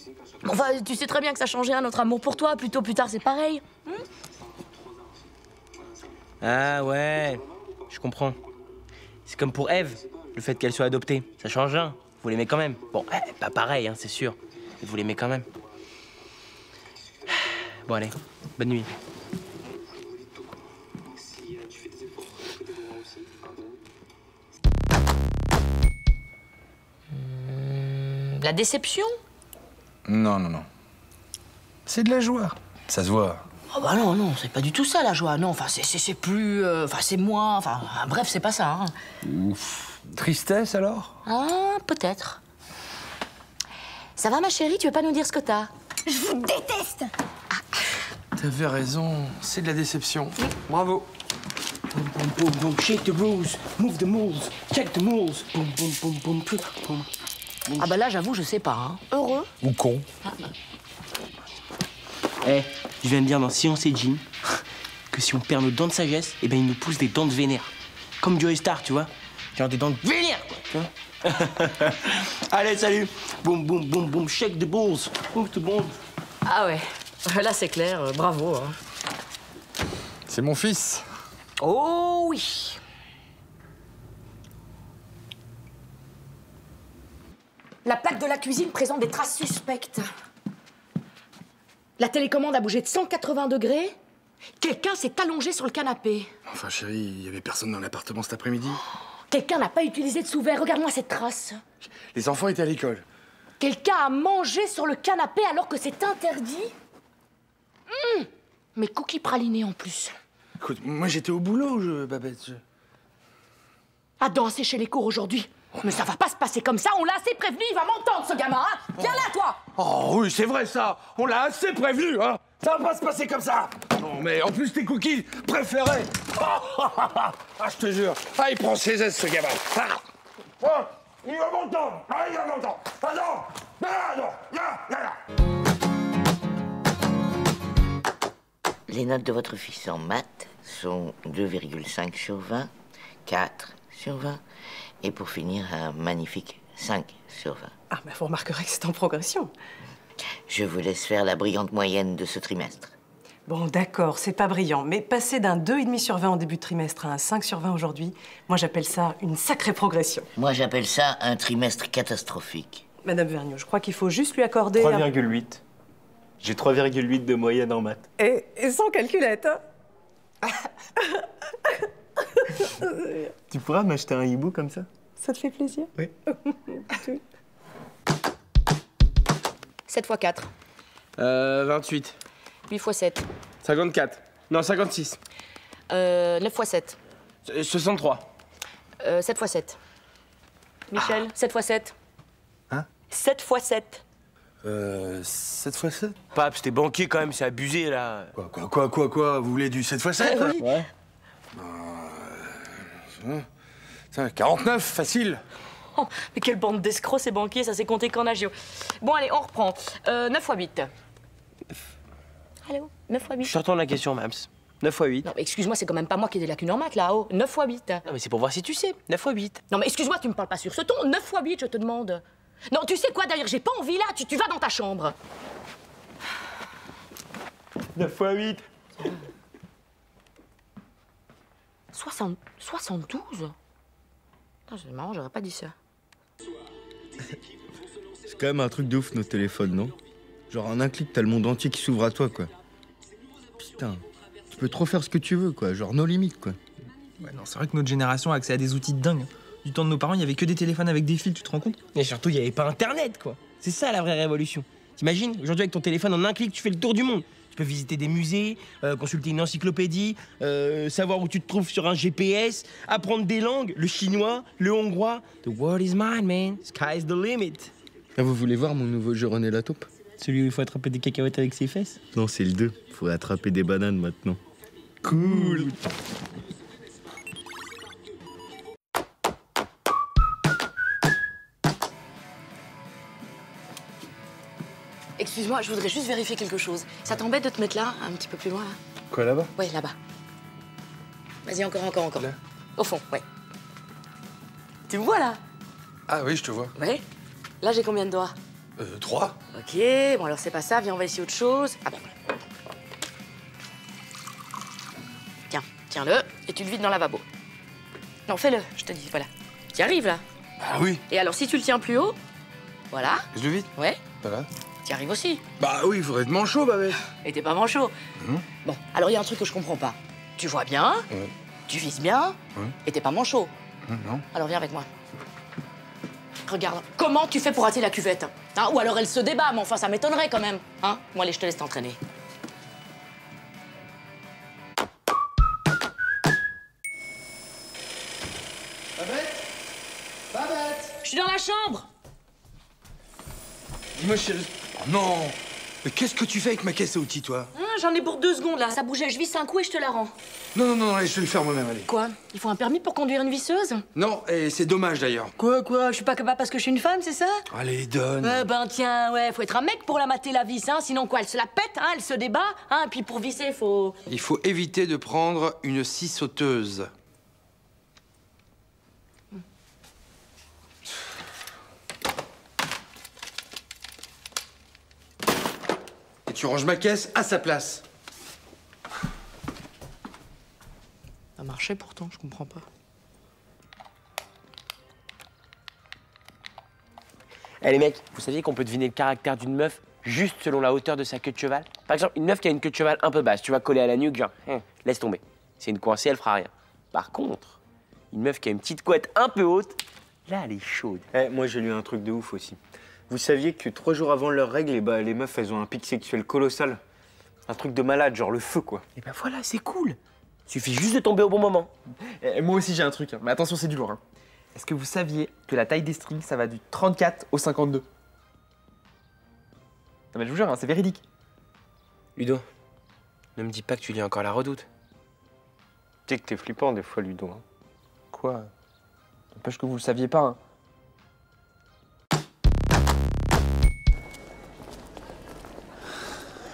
Speaker 8: Enfin, tu sais très bien que ça changeait notre amour pour toi. Plus tôt, plus tard, c'est pareil.
Speaker 9: Ah ouais, je comprends. C'est comme pour Ève, le fait qu'elle soit adoptée. Ça change rien. Vous l'aimez quand même. Bon, pas pareil, hein, c'est sûr. Mais vous l'aimez quand même. Bon, allez, bonne nuit.
Speaker 8: La déception?
Speaker 7: Non. C'est de la joie. Ça se voit.
Speaker 8: Oh bah non, c'est pas du tout ça, la joie. Non, enfin, c'est plus... Enfin, c'est moins... Enfin, bref, c'est pas ça, hein.
Speaker 7: Ouf. Tristesse, alors?
Speaker 8: Ah, peut-être. Ça va, ma chérie? Tu veux pas nous dire ce que t'as?
Speaker 6: Je vous déteste!
Speaker 13: T'avais raison, c'est de la déception. Bravo.
Speaker 9: Boom, boom, boom, boom, shake the rules, move the moves, check the moves, boom, boom, boom, boom, boom, boom.
Speaker 8: Ah bah là, j'avoue, je sais pas, hein. Heureux?
Speaker 7: Ou con.
Speaker 9: Je viens de dire dans Science et Jean que si on perd nos dents de sagesse, eh ben ils nous poussent des dents de vénère. Comme Joey Star, tu vois. Genre des dents de vénère, quoi, tu vois. Allez, salut. Boum, boum, boum, boum, shake the balls, move the balls.
Speaker 8: Ah ouais, là, c'est clair, bravo, hein.
Speaker 7: C'est mon fils.
Speaker 8: Oh oui. La plaque de la cuisine présente des traces suspectes. La télécommande a bougé de 180 degrés. Quelqu'un s'est allongé sur le canapé.
Speaker 13: Enfin, chérie, il y avait personne dans l'appartement cet après-midi.
Speaker 8: Quelqu'un n'a pas utilisé de sous-verre. Regarde-moi cette trace.
Speaker 13: Les enfants étaient à l'école.
Speaker 8: Quelqu'un a mangé sur le canapé alors que c'est interdit. Mes cookies pralinés en plus.
Speaker 13: Écoute, moi j'étais au boulot, Babette.
Speaker 8: À danser chez les cours aujourd'hui. Mais ça va pas se passer comme ça, on l'a assez prévenu, il va m'entendre ce gamin, hein. Viens là, toi.
Speaker 13: Oh oui, c'est vrai ça. On l'a assez prévenu, hein. Ça va pas se passer comme ça. Non, mais en plus tes cookies préférés. Ah, je te jure. Ah, il prend ses aises, ce gamin. Ah, il va m'entendre. Ah, il va m'entendre. Ah non. Ah non. Là.
Speaker 3: Les notes de votre fils en maths sont 2,5 sur 20, 4 sur 20, et pour finir, un magnifique 5 sur 20.
Speaker 10: Ah, mais vous remarquerez que c'est en progression.
Speaker 3: Je vous laisse faire la brillante moyenne de ce trimestre.
Speaker 10: Bon, d'accord, c'est pas brillant, mais passer d'un 2,5 sur 20 en début de trimestre à un 5 sur 20 aujourd'hui, moi j'appelle ça une sacrée progression.
Speaker 3: Moi, j'appelle ça un trimestre catastrophique.
Speaker 10: Madame Vergniaud, je crois qu'il faut juste lui accorder...
Speaker 16: 3,8. J'ai 3,8 de moyenne en maths.
Speaker 10: Et sans calculette, hein.
Speaker 16: Tu pourras m'acheter un hibou comme ça?
Speaker 10: Ça te fait plaisir?
Speaker 16: Oui.
Speaker 8: 7 x 4.
Speaker 9: 28.
Speaker 8: 8 x 7.
Speaker 9: 54. Non, 56.
Speaker 8: 9 x 7.
Speaker 9: 63.
Speaker 8: 7 x 7. Michel, 7 x 7.
Speaker 16: Hein?
Speaker 8: 7 x 7.
Speaker 13: 7 x 7?
Speaker 9: Pape, t'es banquier quand même, c'est abusé là.
Speaker 13: Quoi? Vous voulez du 7 x 7?
Speaker 8: Oui.
Speaker 9: Ouais.
Speaker 13: 49, facile.
Speaker 8: Mais quelle bande d'escrocs, ces banquiers, ça s'est compté qu'en agio. Bon, allez, on reprend. 9 x 8. Allô, 9 x 8.
Speaker 9: Je te retourne la question, Mams. 9 x 8.
Speaker 8: Non, mais excuse-moi, c'est quand même pas moi qui ai des lacunes en maths, là-haut. 9 x 8.
Speaker 9: Non, mais c'est pour voir si tu sais. 9 x 8.
Speaker 8: Non, mais excuse-moi, tu me parles pas sur ce ton. 9 x 8, je te demande. Non, tu sais quoi, d'ailleurs, j'ai pas envie, là. Tu vas dans ta chambre.
Speaker 9: 9 x 8.
Speaker 8: 72. C'est marrant, j'aurais pas dit ça.
Speaker 16: C'est quand même un truc de ouf, nos téléphones, non? Genre, en un clic, t'as le monde entier qui s'ouvre à toi, quoi. Putain, tu peux trop faire ce que tu veux, quoi. Genre, nos limites, quoi.
Speaker 20: Ouais, non, c'est vrai que notre génération a accès à des outils de dingue. Du temps de nos parents, il y avait que des téléphones avec des fils, tu te rends compte?
Speaker 9: Et surtout, il n'y avait pas Internet, quoi. C'est ça, la vraie révolution. T'imagines, aujourd'hui, avec ton téléphone, en un clic, tu fais le tour du monde. Tu peux visiter des musées, consulter une encyclopédie, savoir où tu te trouves sur un GPS, apprendre des langues, le chinois, le hongrois. The world is mine, man. Sky's the limit.
Speaker 16: Ah, vous voulez voir mon nouveau jeu René la taupe?
Speaker 9: Celui où il faut attraper des cacahuètes avec ses fesses?
Speaker 16: Non, c'est le 2. Faut attraper des bananes maintenant. Cool.
Speaker 8: Excuse-moi, je voudrais juste vérifier quelque chose. Ça t'embête de te mettre là, un petit peu plus loin, là?
Speaker 5: Quoi, là-bas?
Speaker 8: Ouais, là-bas. Vas-y, encore.
Speaker 5: Là?
Speaker 8: Au fond, ouais. Tu me vois, là?
Speaker 7: Ah oui, je te vois.
Speaker 8: Ouais. Là, j'ai combien de doigts?
Speaker 7: 3.
Speaker 8: Ok, bon, alors c'est pas ça. Viens, on va essayer autre chose. Ah ben. Tiens, tiens-le, et tu le vides dans le lavabo. Non, fais-le, je te dis, voilà. Tu y arrives, là?
Speaker 7: Ah oui.
Speaker 8: Et alors, si tu le tiens plus haut, voilà.
Speaker 7: Je le vide?
Speaker 8: Ouais.
Speaker 7: Voilà.
Speaker 8: Tu y arrives aussi.
Speaker 7: Bah oui, il faudrait être manchot, Babette.
Speaker 8: Et t'es pas manchot. Bon, alors il y a un truc que je comprends pas. Tu vois bien, tu vises bien, et t'es pas manchot.
Speaker 7: Non.
Speaker 8: Alors viens avec moi. Regarde, comment tu fais pour rater la cuvette, hein? Ou alors elle se débat, mais enfin ça m'étonnerait quand même. Hein? Bon allez, je te laisse t'entraîner.
Speaker 7: Babette!
Speaker 8: Je suis dans la chambre.
Speaker 7: Dis-moi, chérie. Oh non! Mais qu'est-ce que tu fais avec ma caisse à outils, toi?
Speaker 8: J'en ai pour 2 secondes là. Ça bougeait, je visse un coup et je te la rends.
Speaker 7: Non, allez, je vais le faire moi-même, allez.
Speaker 8: Quoi? Il faut un permis pour conduire une visseuse?
Speaker 7: Non, et c'est dommage d'ailleurs.
Speaker 8: Quoi? Je suis pas capable parce que je suis une femme, c'est ça?
Speaker 7: Allez, donne.
Speaker 8: Ben tiens, ouais, faut être un mec pour la mater la vis, hein. Sinon quoi, elle se la pète, hein, elle se débat, hein. Et puis pour visser, faut...
Speaker 7: Il faut éviter de prendre une scie sauteuse. Et tu ranges ma caisse à sa place.
Speaker 8: Ça marchait pourtant, je comprends pas.
Speaker 4: Eh les mecs, vous saviez qu'on peut deviner le caractère d'une meuf juste selon la hauteur de sa queue de cheval? Par exemple, une meuf qui a une queue de cheval un peu basse, tu vas coller à la nuque, genre, laisse tomber. C'est une coincée, elle fera rien. Par contre, une meuf qui a une petite couette un peu haute, là, elle est chaude.
Speaker 16: Eh, moi, j'ai lu un truc de ouf aussi. Vous saviez que 3 jours avant leurs règles, les meufs, elles ont un pic sexuel colossal. Un truc de malade, genre le feu, quoi.
Speaker 4: Et ben voilà, c'est cool. Suffit juste de tomber au bon moment.
Speaker 20: Et moi aussi, j'ai un truc, hein. Mais attention, c'est du lourd, hein. Est-ce que vous saviez que la taille des strings, ça va du 34 au 52? Non mais je vous jure, hein, c'est véridique.
Speaker 4: Ludo, ne me dis pas que tu lis encore La Redoute.
Speaker 16: Tu sais que t'es flippant des fois, Ludo. Hein.
Speaker 20: Quoi? N'empêche que vous le saviez pas, hein.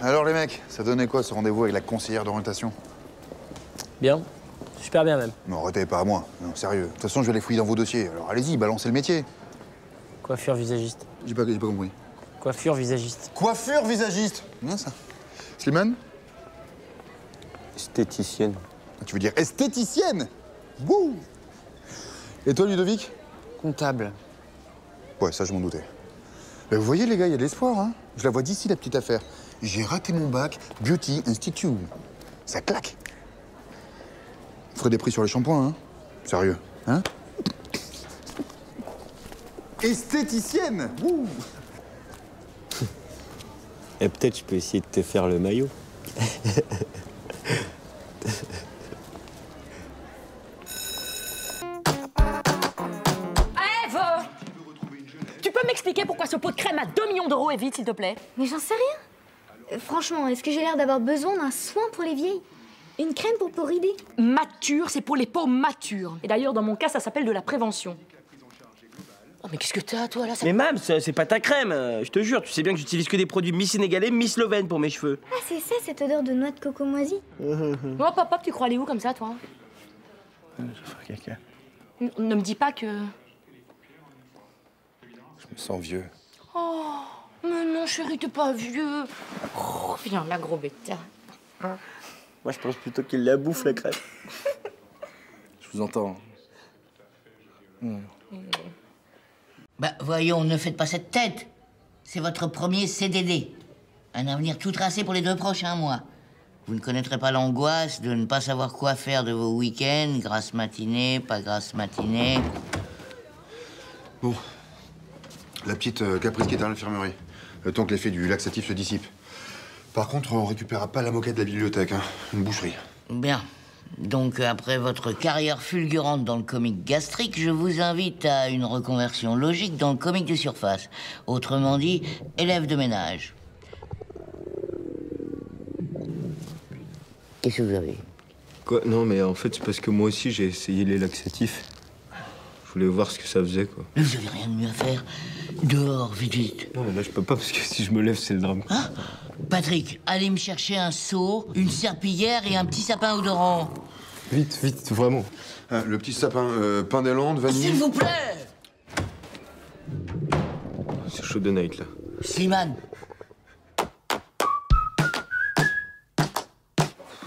Speaker 12: Alors les mecs, ça donnait quoi ce rendez-vous avec la conseillère d'orientation?
Speaker 9: Bien. Super bien même.
Speaker 12: Non, arrêtez, pas à moi. Non, sérieux. De toute façon, je vais les fouiller dans vos dossiers. Alors allez-y, balancez le métier.
Speaker 9: Coiffure visagiste.
Speaker 12: J'ai pas compris.
Speaker 9: Coiffure visagiste.
Speaker 12: Coiffure visagiste? Bien ça. Slimane?
Speaker 16: Esthéticienne.
Speaker 12: Tu veux dire esthéticienne? Bouh! Et toi, Ludovic?
Speaker 14: Comptable.
Speaker 12: Ouais, ça, je m'en doutais. Mais vous voyez, les gars, il y a de l'espoir, hein? Je la vois d'ici, la petite affaire. J'ai raté mon bac Beauty Institute. Ça claque. Il ferait des prix sur les shampoings, hein? Sérieux, hein? Esthéticienne! Ouh.
Speaker 16: Et peut-être je peux essayer de te faire le maillot.
Speaker 8: Ève! Tu peux m'expliquer pourquoi ce pot de crème à 2 millions d'euros est vide, s'il te plaît?
Speaker 6: Mais j'en sais rien. Franchement, est-ce que j'ai l'air d'avoir besoin d'un soin pour les vieilles? Une crème pour peau ridée?
Speaker 8: Mature, c'est pour les peaux matures. Et d'ailleurs, dans mon cas, ça s'appelle de la prévention. Oh, mais qu'est-ce que t'as, toi, là ça...
Speaker 9: Mais Mams, c'est pas ta crème, je te jure. Tu sais bien que j'utilise que des produits mi-sénégalais, mi-slovènes pour mes cheveux.
Speaker 6: Ah, c'est ça, cette odeur de noix de coco moisie?
Speaker 8: Oh, papa, tu crois aller où comme ça, toi?
Speaker 13: Je vais faire caca.
Speaker 8: Ne me dis pas que...
Speaker 13: Je me sens vieux.
Speaker 8: Oh, mais non, chérie, t'es pas vieux. Oh, viens, la gros bêta.
Speaker 9: Moi, je pense plutôt qu'il la bouffe, la crème.
Speaker 13: Je vous entends.
Speaker 3: Bah, voyons, ne faites pas cette tête. C'est votre premier CDD. Un avenir tout tracé pour les 2 prochains mois. Vous ne connaîtrez pas l'angoisse de ne pas savoir quoi faire de vos week-ends, grasse matinée, pas grasse matinée.
Speaker 12: Bon. La petite caprice qui est à l'infirmerie. Le temps que l'effet du laxatif se dissipe. Par contre, on récupérera pas la moquette de la bibliothèque, hein. Une boucherie.
Speaker 3: Bien. Donc, après votre carrière fulgurante dans le comique gastrique, je vous invite à une reconversion logique dans le comique de surface. Autrement dit, élève de ménage. Qu'est-ce que vous avez?
Speaker 16: Quoi? Non, mais en fait, c'est parce que moi aussi, j'ai essayé les laxatifs. Je voulais voir ce que ça faisait, quoi.
Speaker 3: Mais vous avez rien de mieux à faire. Dehors, vite, vite.
Speaker 16: Non, mais là, je peux pas, parce que si je me lève, c'est le drame.
Speaker 3: Hein? Patrick, allez me chercher un seau, une serpillière et un petit sapin odorant.
Speaker 16: Vite, vite, vraiment.
Speaker 12: Le petit sapin, pain des Landes, vanille...
Speaker 3: S'il vous plaît!
Speaker 16: C'est chaud de night, là.
Speaker 3: Slimane.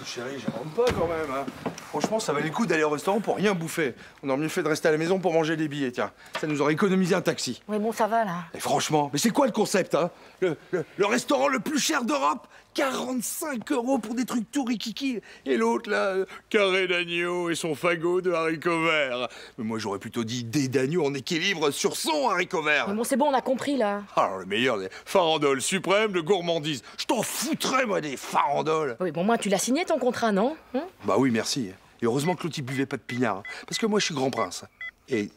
Speaker 13: Chérie, j'invente pas quand même, hein. Franchement, ça valait le coup d'aller au restaurant pour rien bouffer. On aurait mieux fait de rester à la maison pour manger des billets, tiens. Ça nous aurait économisé un taxi.
Speaker 8: Ouais, bon, ça va, là.
Speaker 13: Et franchement, mais c'est quoi le concept, hein? Le restaurant le plus cher d'Europe, 45 € pour des trucs tout rikiki. Et l'autre, là, carré d'agneau et son fagot de haricots verts. Mais moi, j'aurais plutôt dit dés d'agneau en équilibre sur son haricot vert.
Speaker 8: Mais bon, c'est bon, on a compris, là.
Speaker 13: Alors, le meilleur des farandoles suprêmes de gourmandise. Je t'en foutrais, moi, des farandoles.
Speaker 8: Oui, bon, moi, tu l'as signé, ton contrat, non?
Speaker 13: Bah oui, merci. Et heureusement que l'autre, il buvait pas de pinard. Hein, parce que moi, je suis grand prince. Et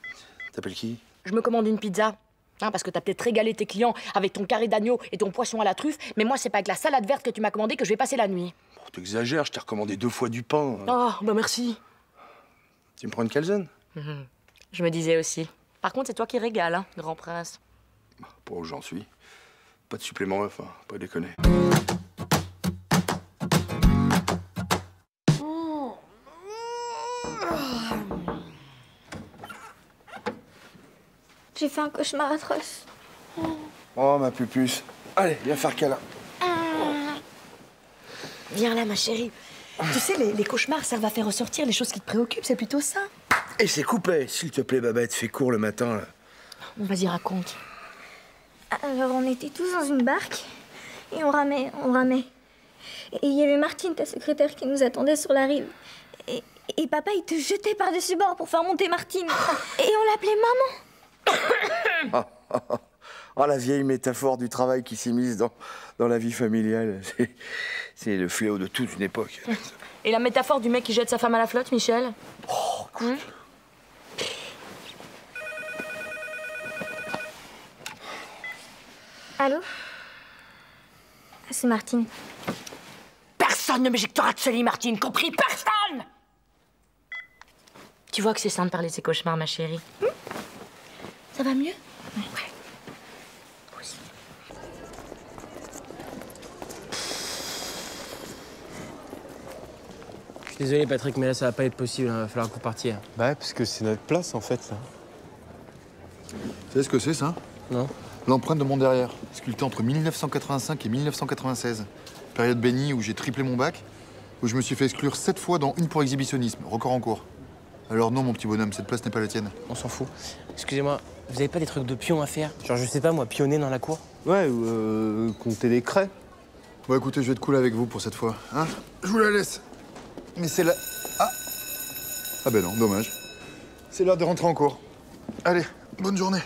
Speaker 13: t'appelles qui?
Speaker 8: Je me commande une pizza. Hein, parce que t'as peut-être régalé tes clients avec ton carré d'agneau et ton poisson à la truffe, mais moi, c'est pas avec la salade verte que tu m'as commandé que je vais passer la nuit.
Speaker 13: Bon, t'exagères, je t'ai recommandé 2 fois du pain.
Speaker 8: Oh, bah merci.
Speaker 13: Tu me prends une calzone?
Speaker 8: Je me disais aussi. Par contre, c'est toi qui régales, hein, grand prince.
Speaker 13: Pour où j'en suis. Pas de supplément œuf, hein, pas déconner.
Speaker 6: J'ai fait un cauchemar atroce.
Speaker 13: Oh, ma pupuce. Allez, viens faire câlin.
Speaker 8: Viens là, ma chérie. Tu sais, les cauchemars servent à faire ressortir les choses qui te préoccupent, c'est plutôt ça.
Speaker 13: Et c'est coupé. S'il te plaît, Babette, fais court le matin, là.
Speaker 8: Bon, vas-y, raconte.
Speaker 6: Alors, on était tous dans une barque et on ramait. Et il y avait Martine, ta secrétaire, qui nous attendait sur la rive. Et papa, il te jetait par-dessus bord pour faire monter Martine. Et on l'appelait maman.
Speaker 13: Oh, la vieille métaphore du travail qui s'immisce dans la vie familiale. C'est le fléau de toute une époque.
Speaker 8: Et la métaphore du mec qui jette sa femme à la flotte, Michel?
Speaker 13: Oh,
Speaker 6: Allô? C'est Martine.
Speaker 8: Personne ne m'éjectera de ce lit, Martine, compris? Personne! Tu vois que c'est simple de parler de ses cauchemars, ma chérie. Ça va mieux? Ouais. Aussi.
Speaker 9: Je suis désolé, Patrick, mais là, ça va pas être possible. Il va falloir que vous partiez.
Speaker 16: Bah ouais, parce que c'est notre place, en fait, là.
Speaker 12: Vous savez ce que c'est, ça?
Speaker 9: Non.
Speaker 12: L'empreinte de mon derrière, sculptée entre 1985 et 1996. Période bénie où j'ai triplé mon bac, où je me suis fait exclure 7 fois dans une pour exhibitionnisme, record en cours. Alors non, mon petit bonhomme, cette place n'est pas la tienne.
Speaker 9: On s'en fout. Excusez-moi, vous avez pas des trucs de pion à faire? Genre, je sais pas, moi, pionner dans la cour?
Speaker 16: Ouais, ou compter les craies.
Speaker 12: Bon, écoutez, je vais être cool avec vous pour cette fois, hein? Je vous la laisse. Mais c'est la... Ah ben non, dommage. C'est l'heure de rentrer en cours. Allez, bonne journée.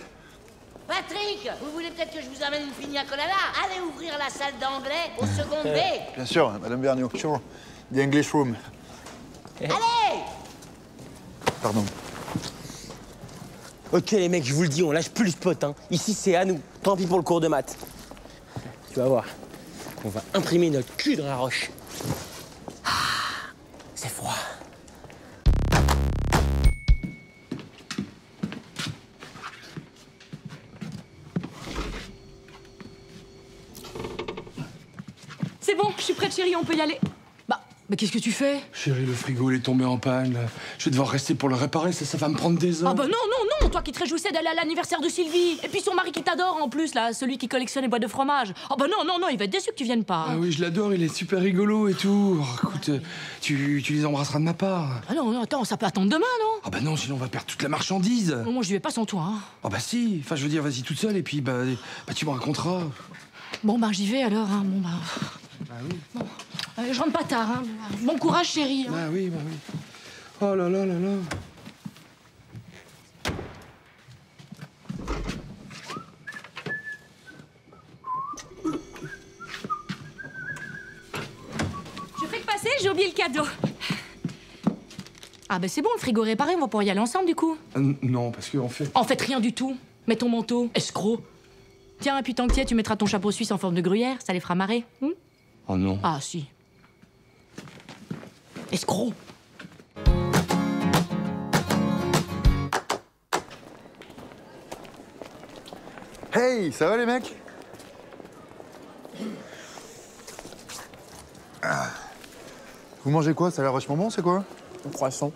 Speaker 3: Patrick, vous voulez peut-être que je vous amène une pina colada? Allez ouvrir la salle d'anglais au second B.
Speaker 12: Bien sûr, Madame Vergniaud. Sure. The English Room.
Speaker 3: Allez!
Speaker 12: Pardon.
Speaker 9: Ok, les mecs, je vous le dis, on lâche plus le spot, hein. Ici, c'est à nous. Tant pis pour le cours de maths. Tu vas voir. On va imprimer notre cul dans la roche. C'est froid.
Speaker 8: C'est bon, je suis prête, chérie, on peut y aller. Bah, mais qu'est-ce que tu fais?
Speaker 13: Chérie, le frigo, il est tombé en panne. Là. Je vais devoir rester pour le réparer, ça va me prendre des heures.
Speaker 8: Ah bah non, non, non, toi qui te réjouissais d'aller à l'anniversaire de Sylvie. Et puis son mari qui t'adore en plus, là, celui qui collectionne les boîtes de fromage. Ah bah non, non, non, il va être déçu que tu viennes pas.
Speaker 13: Ah oui, je l'adore, il est super rigolo et tout. Oh, écoute, tu les embrasseras de ma part.
Speaker 8: Ah non, non, attends, ça peut attendre demain, non?
Speaker 13: Ah bah non, sinon on va perdre toute la marchandise.
Speaker 8: Non, moi je vais pas sans toi, hein.
Speaker 13: Ah bah si, enfin je veux dire, vas-y toute seule et puis bah tu me raconteras.
Speaker 8: Bon bah j'y vais alors, hein, bon bah...
Speaker 13: Bah oui.
Speaker 8: Bon, je rentre pas tard, hein. Bon courage, chérie. Hein.
Speaker 13: Bah oui, bah oui. Oh là là là là.
Speaker 8: Je fais que passer, j'ai oublié le cadeau. Ah bah c'est bon, le frigo est réparé, on va pouvoir y aller ensemble du coup.
Speaker 13: Non, parce qu'en fait...
Speaker 8: En fait, rien du tout. Mets ton manteau, escroc. Tiens, et puis tant que t'y es, tu mettras ton chapeau suisse en forme de gruyère, ça les fera marrer.
Speaker 13: Oh non.
Speaker 8: Ah si. Escroc.
Speaker 12: Hey, ça va les mecs? Vous mangez quoi? Ça a l'air vachement bon, c'est quoi?
Speaker 9: Un croissant.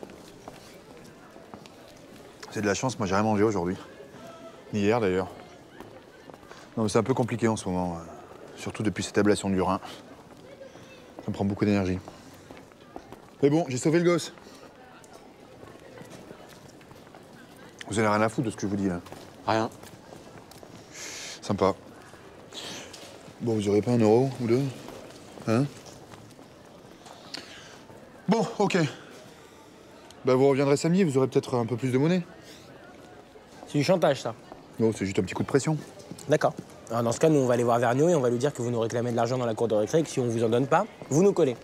Speaker 12: C'est de la chance, moi j'ai rien mangé aujourd'hui. Ni hier d'ailleurs. Non mais c'est un peu compliqué en ce moment. Surtout depuis cette ablation du rein. Ça me prend beaucoup d'énergie. Mais bon, j'ai sauvé le gosse. Vous avez rien à foutre de ce que je vous dis là?
Speaker 9: Rien.
Speaker 12: Sympa. Bon, vous aurez pas 1 euro ou 2? Hein? Bon, ok. Bah vous reviendrez samedi, vous aurez peut-être un peu plus de monnaie.
Speaker 9: C'est du chantage, ça.
Speaker 12: Non, c'est juste un petit coup de pression.
Speaker 9: D'accord. Alors dans ce cas, nous, on va aller voir Vergniaud et on va lui dire que vous nous réclamez de l'argent dans la cour de récré et que si on vous en donne pas, vous nous collez.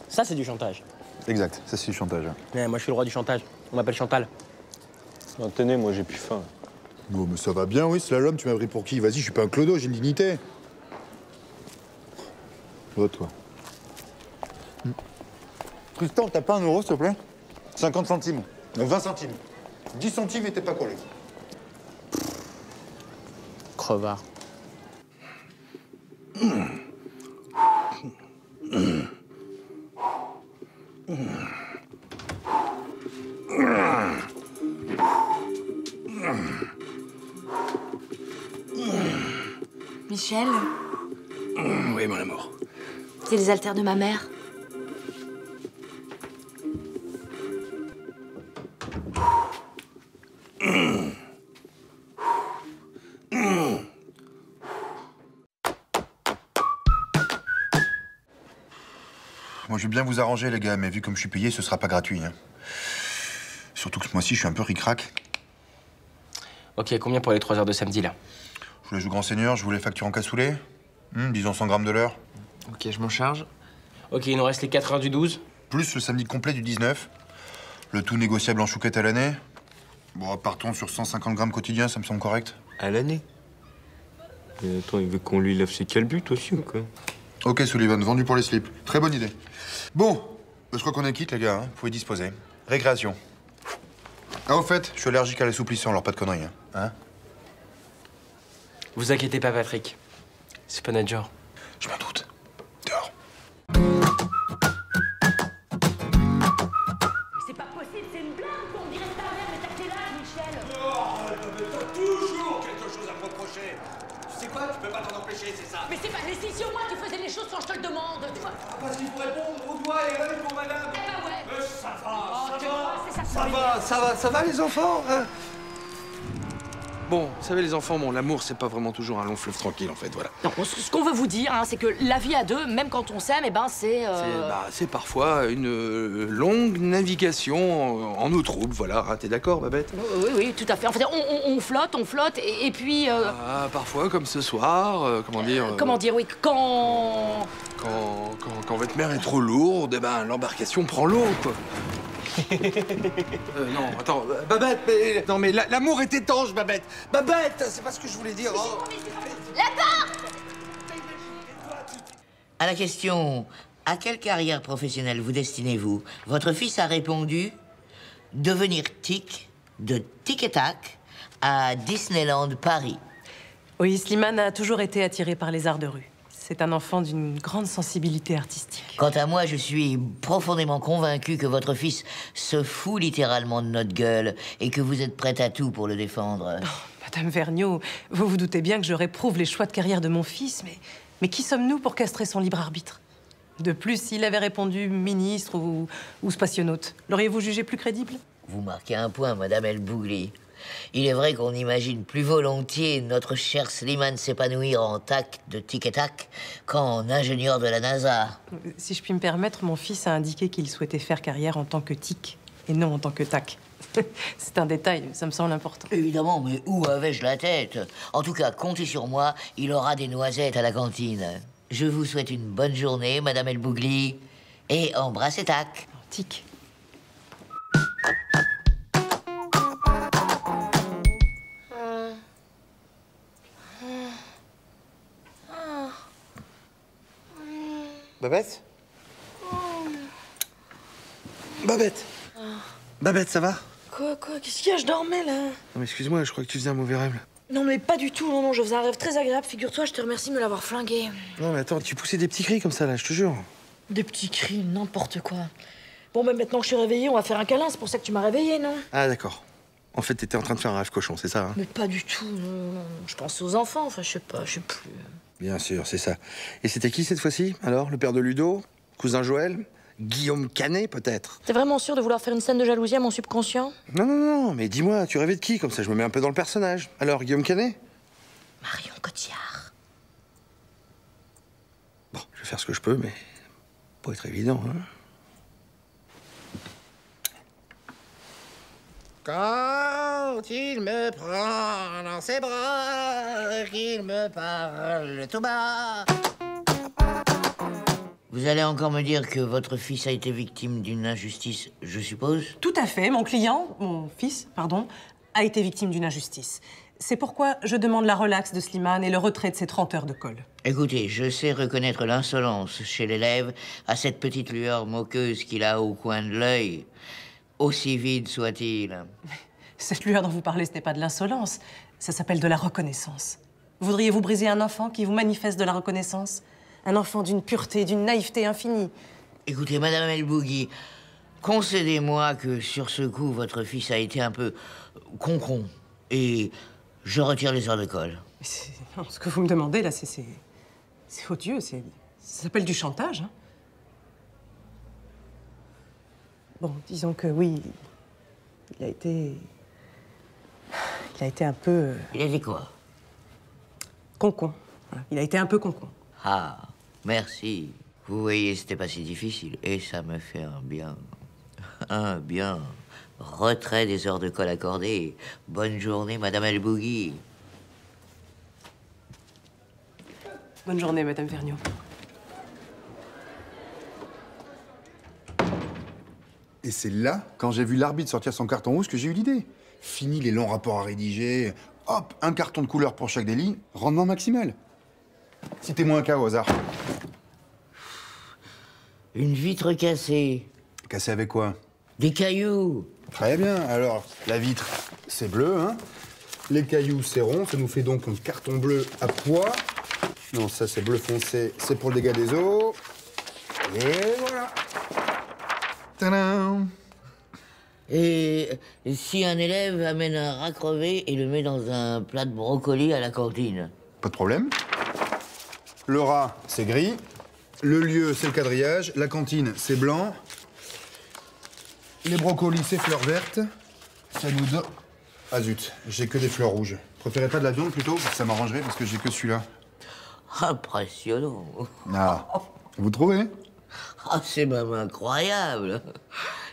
Speaker 9: Ça, c'est du chantage.
Speaker 12: Exact, ça c'est du chantage.
Speaker 9: Mais moi, je suis le roi du chantage. On m'appelle Chantal.
Speaker 16: Non, tenez, moi, j'ai plus faim.
Speaker 12: Bon, mais ça va bien, oui, slalom, tu m'as pris pour qui? Vas-y, je suis pas un clodo, j'ai une dignité. Oh, toi. Tristan, t'as pas 1 euro, s'il te plaît? 50 centimes. 20 centimes. 10 centimes et t'es pas collé.
Speaker 9: Crevard.
Speaker 15: Michel,
Speaker 13: Oui, mon amour.
Speaker 15: c'est les haltères de ma mère.
Speaker 12: Moi, je vais bien vous arranger, les gars, mais vu comme je suis payé, ce sera pas gratuit. Hein. Surtout que ce mois-ci, je suis un peu ric-rac.
Speaker 9: Ok, combien pour les 3 heures de samedi, là?
Speaker 12: Je voulais jouer grand seigneur, je voulais facture en cassoulet. Disons 100 grammes de l'heure.
Speaker 9: Ok, je m'en charge. Ok, il nous reste les 4 heures du 12.
Speaker 12: Plus le samedi complet du 19. Le tout négociable en chouquette à l'année. Bon, partons sur 150 grammes quotidiens, ça me semble correct.
Speaker 16: À l'année? Mais attends, il veut qu'on lui lave ses calbutes aussi ou quoi?
Speaker 12: Ok, Sullivan, vendu pour les slips. Très bonne idée. Bon, je crois qu'on est quitte, les gars. Hein. Vous pouvez disposer. Récréation. Ah, au fait, je suis allergique à l'assouplissant, alors pas de conneries. Hein?
Speaker 9: Vous inquiétez pas, Patrick. C'est pas notre genre.
Speaker 12: Je m'en doute.
Speaker 15: C'est pas possible, c'est une blague, on dirait ta mère, mais t'as quel âge, Michel?
Speaker 7: Mais t'as toujours quelque chose à me reprocher. Tu sais quoi, tu peux pas t'en empêcher, c'est ça.
Speaker 15: Mais c'est pas... Mais si au moins tu faisais les choses sans que je te le demande, tu vois.
Speaker 7: Parce qu'il faut répondre au doigt et l'œil pour madame.
Speaker 15: Eh ben ouais.
Speaker 7: Mais ça va,
Speaker 15: Oh, tu vois, c'est ça,
Speaker 13: Ça va les enfants hein? Bon, vous savez les enfants, bon, l'amour c'est pas vraiment toujours un long fleuve tranquille en fait, voilà.
Speaker 8: Non, ce qu'on veut vous dire, hein, c'est que la vie à deux, même quand on s'aime, eh ben c'est...
Speaker 13: C'est parfois une longue navigation en eau trouble, voilà. Hein, t'es d'accord, Babette?
Speaker 8: Oui, oui, tout à fait. En fait, on flotte, et puis...
Speaker 13: Ah, parfois, comme ce soir, comment dire...
Speaker 8: Comment dire, oui, quand
Speaker 13: votre mère est trop lourde, eh ben, l'embarcation prend l'eau, quoi. Non, attends, Babette, mais... Non, mais l'amour est étanche, Babette. Babette, c'est pas ce que je voulais dire. Oh.
Speaker 3: À la question « À quelle carrière professionnelle vous destinez-vous ?» Votre fils a répondu « Devenir tic de Tic et Tac à Disneyland Paris. »
Speaker 10: Oui, Slimane a toujours été attiré par les arts de rue. C'est un enfant d'une grande sensibilité artistique.
Speaker 3: Quant à moi, je suis profondément convaincu que votre fils se fout littéralement de notre gueule et que vous êtes prête à tout pour le défendre.
Speaker 10: Oh, Madame Vergniaud, vous vous doutez bien que je réprouve les choix de carrière de mon fils, mais qui sommes-nous pour castrer son libre arbitre? De plus, s'il avait répondu ministre ou spationaute, l'auriez-vous jugé plus crédible?
Speaker 3: Vous marquez un point, Madame El Bougli. Il est vrai qu'on imagine plus volontiers notre cher Slimane s'épanouir en tac de tic et tac qu'en ingénieur de la NASA.
Speaker 10: Si je puis me permettre, mon fils a indiqué qu'il souhaitait faire carrière en tant que tic et non en tant que tac. C'est un détail, ça me semble important.
Speaker 3: Évidemment, mais où avais-je la tête? En tout cas, comptez sur moi, il aura des noisettes à la cantine. Je vous souhaite une bonne journée, Madame El Bougli, et embrassez tac.
Speaker 10: Tic.
Speaker 19: Babette Babette Babette, ça va?
Speaker 2: Quoi? Qu'est-ce qu'il y a? Je dormais, là.
Speaker 19: Non mais excuse-moi, je crois que tu faisais un mauvais rêve.
Speaker 2: Non, mais pas du tout. Non, je faisais un rêve très agréable. Figure-toi, je te remercie de me l'avoir flingué.
Speaker 19: Non mais attends, tu poussais des petits cris comme ça, là, je te jure.
Speaker 2: Des petits cris, n'importe quoi. Bon, ben maintenant que je suis réveillée, on va faire un câlin. C'est pour ça que tu m'as réveillée, non?
Speaker 19: Ah d'accord. En fait, t'étais en train de faire un rêve cochon, c'est ça, hein?
Speaker 2: Mais pas du tout, non. Je pense aux enfants, enfin, je sais pas, je sais plus.
Speaker 19: Bien sûr, c'est ça. Et c'était qui cette fois-ci, alors? Le père de Ludo? Cousin Joël? Guillaume Canet, peut-être?
Speaker 2: T'es vraiment sûr de vouloir faire une scène de jalousie à mon subconscient?
Speaker 19: Non, mais dis-moi, tu rêvais de qui? Comme ça, je me mets un peu dans le personnage. Alors, Guillaume Canet?
Speaker 2: Marion Cotillard.
Speaker 19: Bon, je vais faire ce que je peux, mais... pas être évident, hein.
Speaker 11: Quand il me prend dans ses bras, qu'il me parle tout bas.
Speaker 3: Vous allez encore me dire que votre fils a été victime d'une injustice, je suppose?
Speaker 10: Tout à fait. Mon fils, a été victime d'une injustice. C'est pourquoi je demande la relaxe de Slimane et le retrait de ses 30 heures de colle.
Speaker 3: Écoutez, je sais reconnaître l'insolence chez l'élève à cette petite lueur moqueuse qu'il a au coin de l'œil, aussi vide soit-il.
Speaker 10: Cette lueur dont vous parlez, ce n'est pas de l'insolence. Ça s'appelle de la reconnaissance. Voudriez-vous briser un enfant qui vous manifeste de la reconnaissance? Un enfant d'une pureté, d'une naïveté infinie.
Speaker 3: Écoutez, Madame El Bougli, concédez-moi que sur ce coup, votre fils a été un peu concon. Et je retire les heures de colle.
Speaker 10: Non, ce que vous me demandez, là, c'est odieux. Ça s'appelle du chantage. Hein. Bon, disons que oui, il a été un peu...
Speaker 3: Il a dit quoi?
Speaker 10: Concon. Voilà. Il a été un peu concon.
Speaker 3: Ah, merci. Vous voyez, c'était pas si difficile. Et ça me fait un bien. Un bien. Retrait des heures de colle accordées. Bonne journée, Madame El Bougli.
Speaker 10: Bonne journée, Madame Vergniaud.
Speaker 12: Et c'est là, quand j'ai vu l'arbitre sortir son carton rouge, que j'ai eu l'idée. Fini les longs rapports à rédiger. Hop, un carton de couleur pour chaque délit. Rendement maximal. Citez-moi un cas au hasard.
Speaker 3: Une vitre cassée.
Speaker 12: Cassée avec quoi?
Speaker 3: Des cailloux.
Speaker 12: Très bien. Alors, la vitre, c'est bleu, hein. Les cailloux, c'est rond. Ça nous fait donc un carton bleu à pois. Non, ça, c'est bleu foncé. C'est pour le dégât des eaux. Et voilà. Tadam!
Speaker 3: Et si un élève amène un rat crevé et le met dans un plat de brocoli à la cantine?
Speaker 12: Pas de problème. Le rat, c'est gris. Le lieu, c'est le quadrillage. La cantine, c'est blanc. Les brocolis, c'est fleurs vertes. Ça nous donne... Ah zut, j'ai que des fleurs rouges. Préférez pas de la viande plutôt? Ça m'arrangerait parce que j'ai que celui-là.
Speaker 3: Impressionnant.
Speaker 12: Ah, vous trouvez?
Speaker 3: Ah, c'est même incroyable.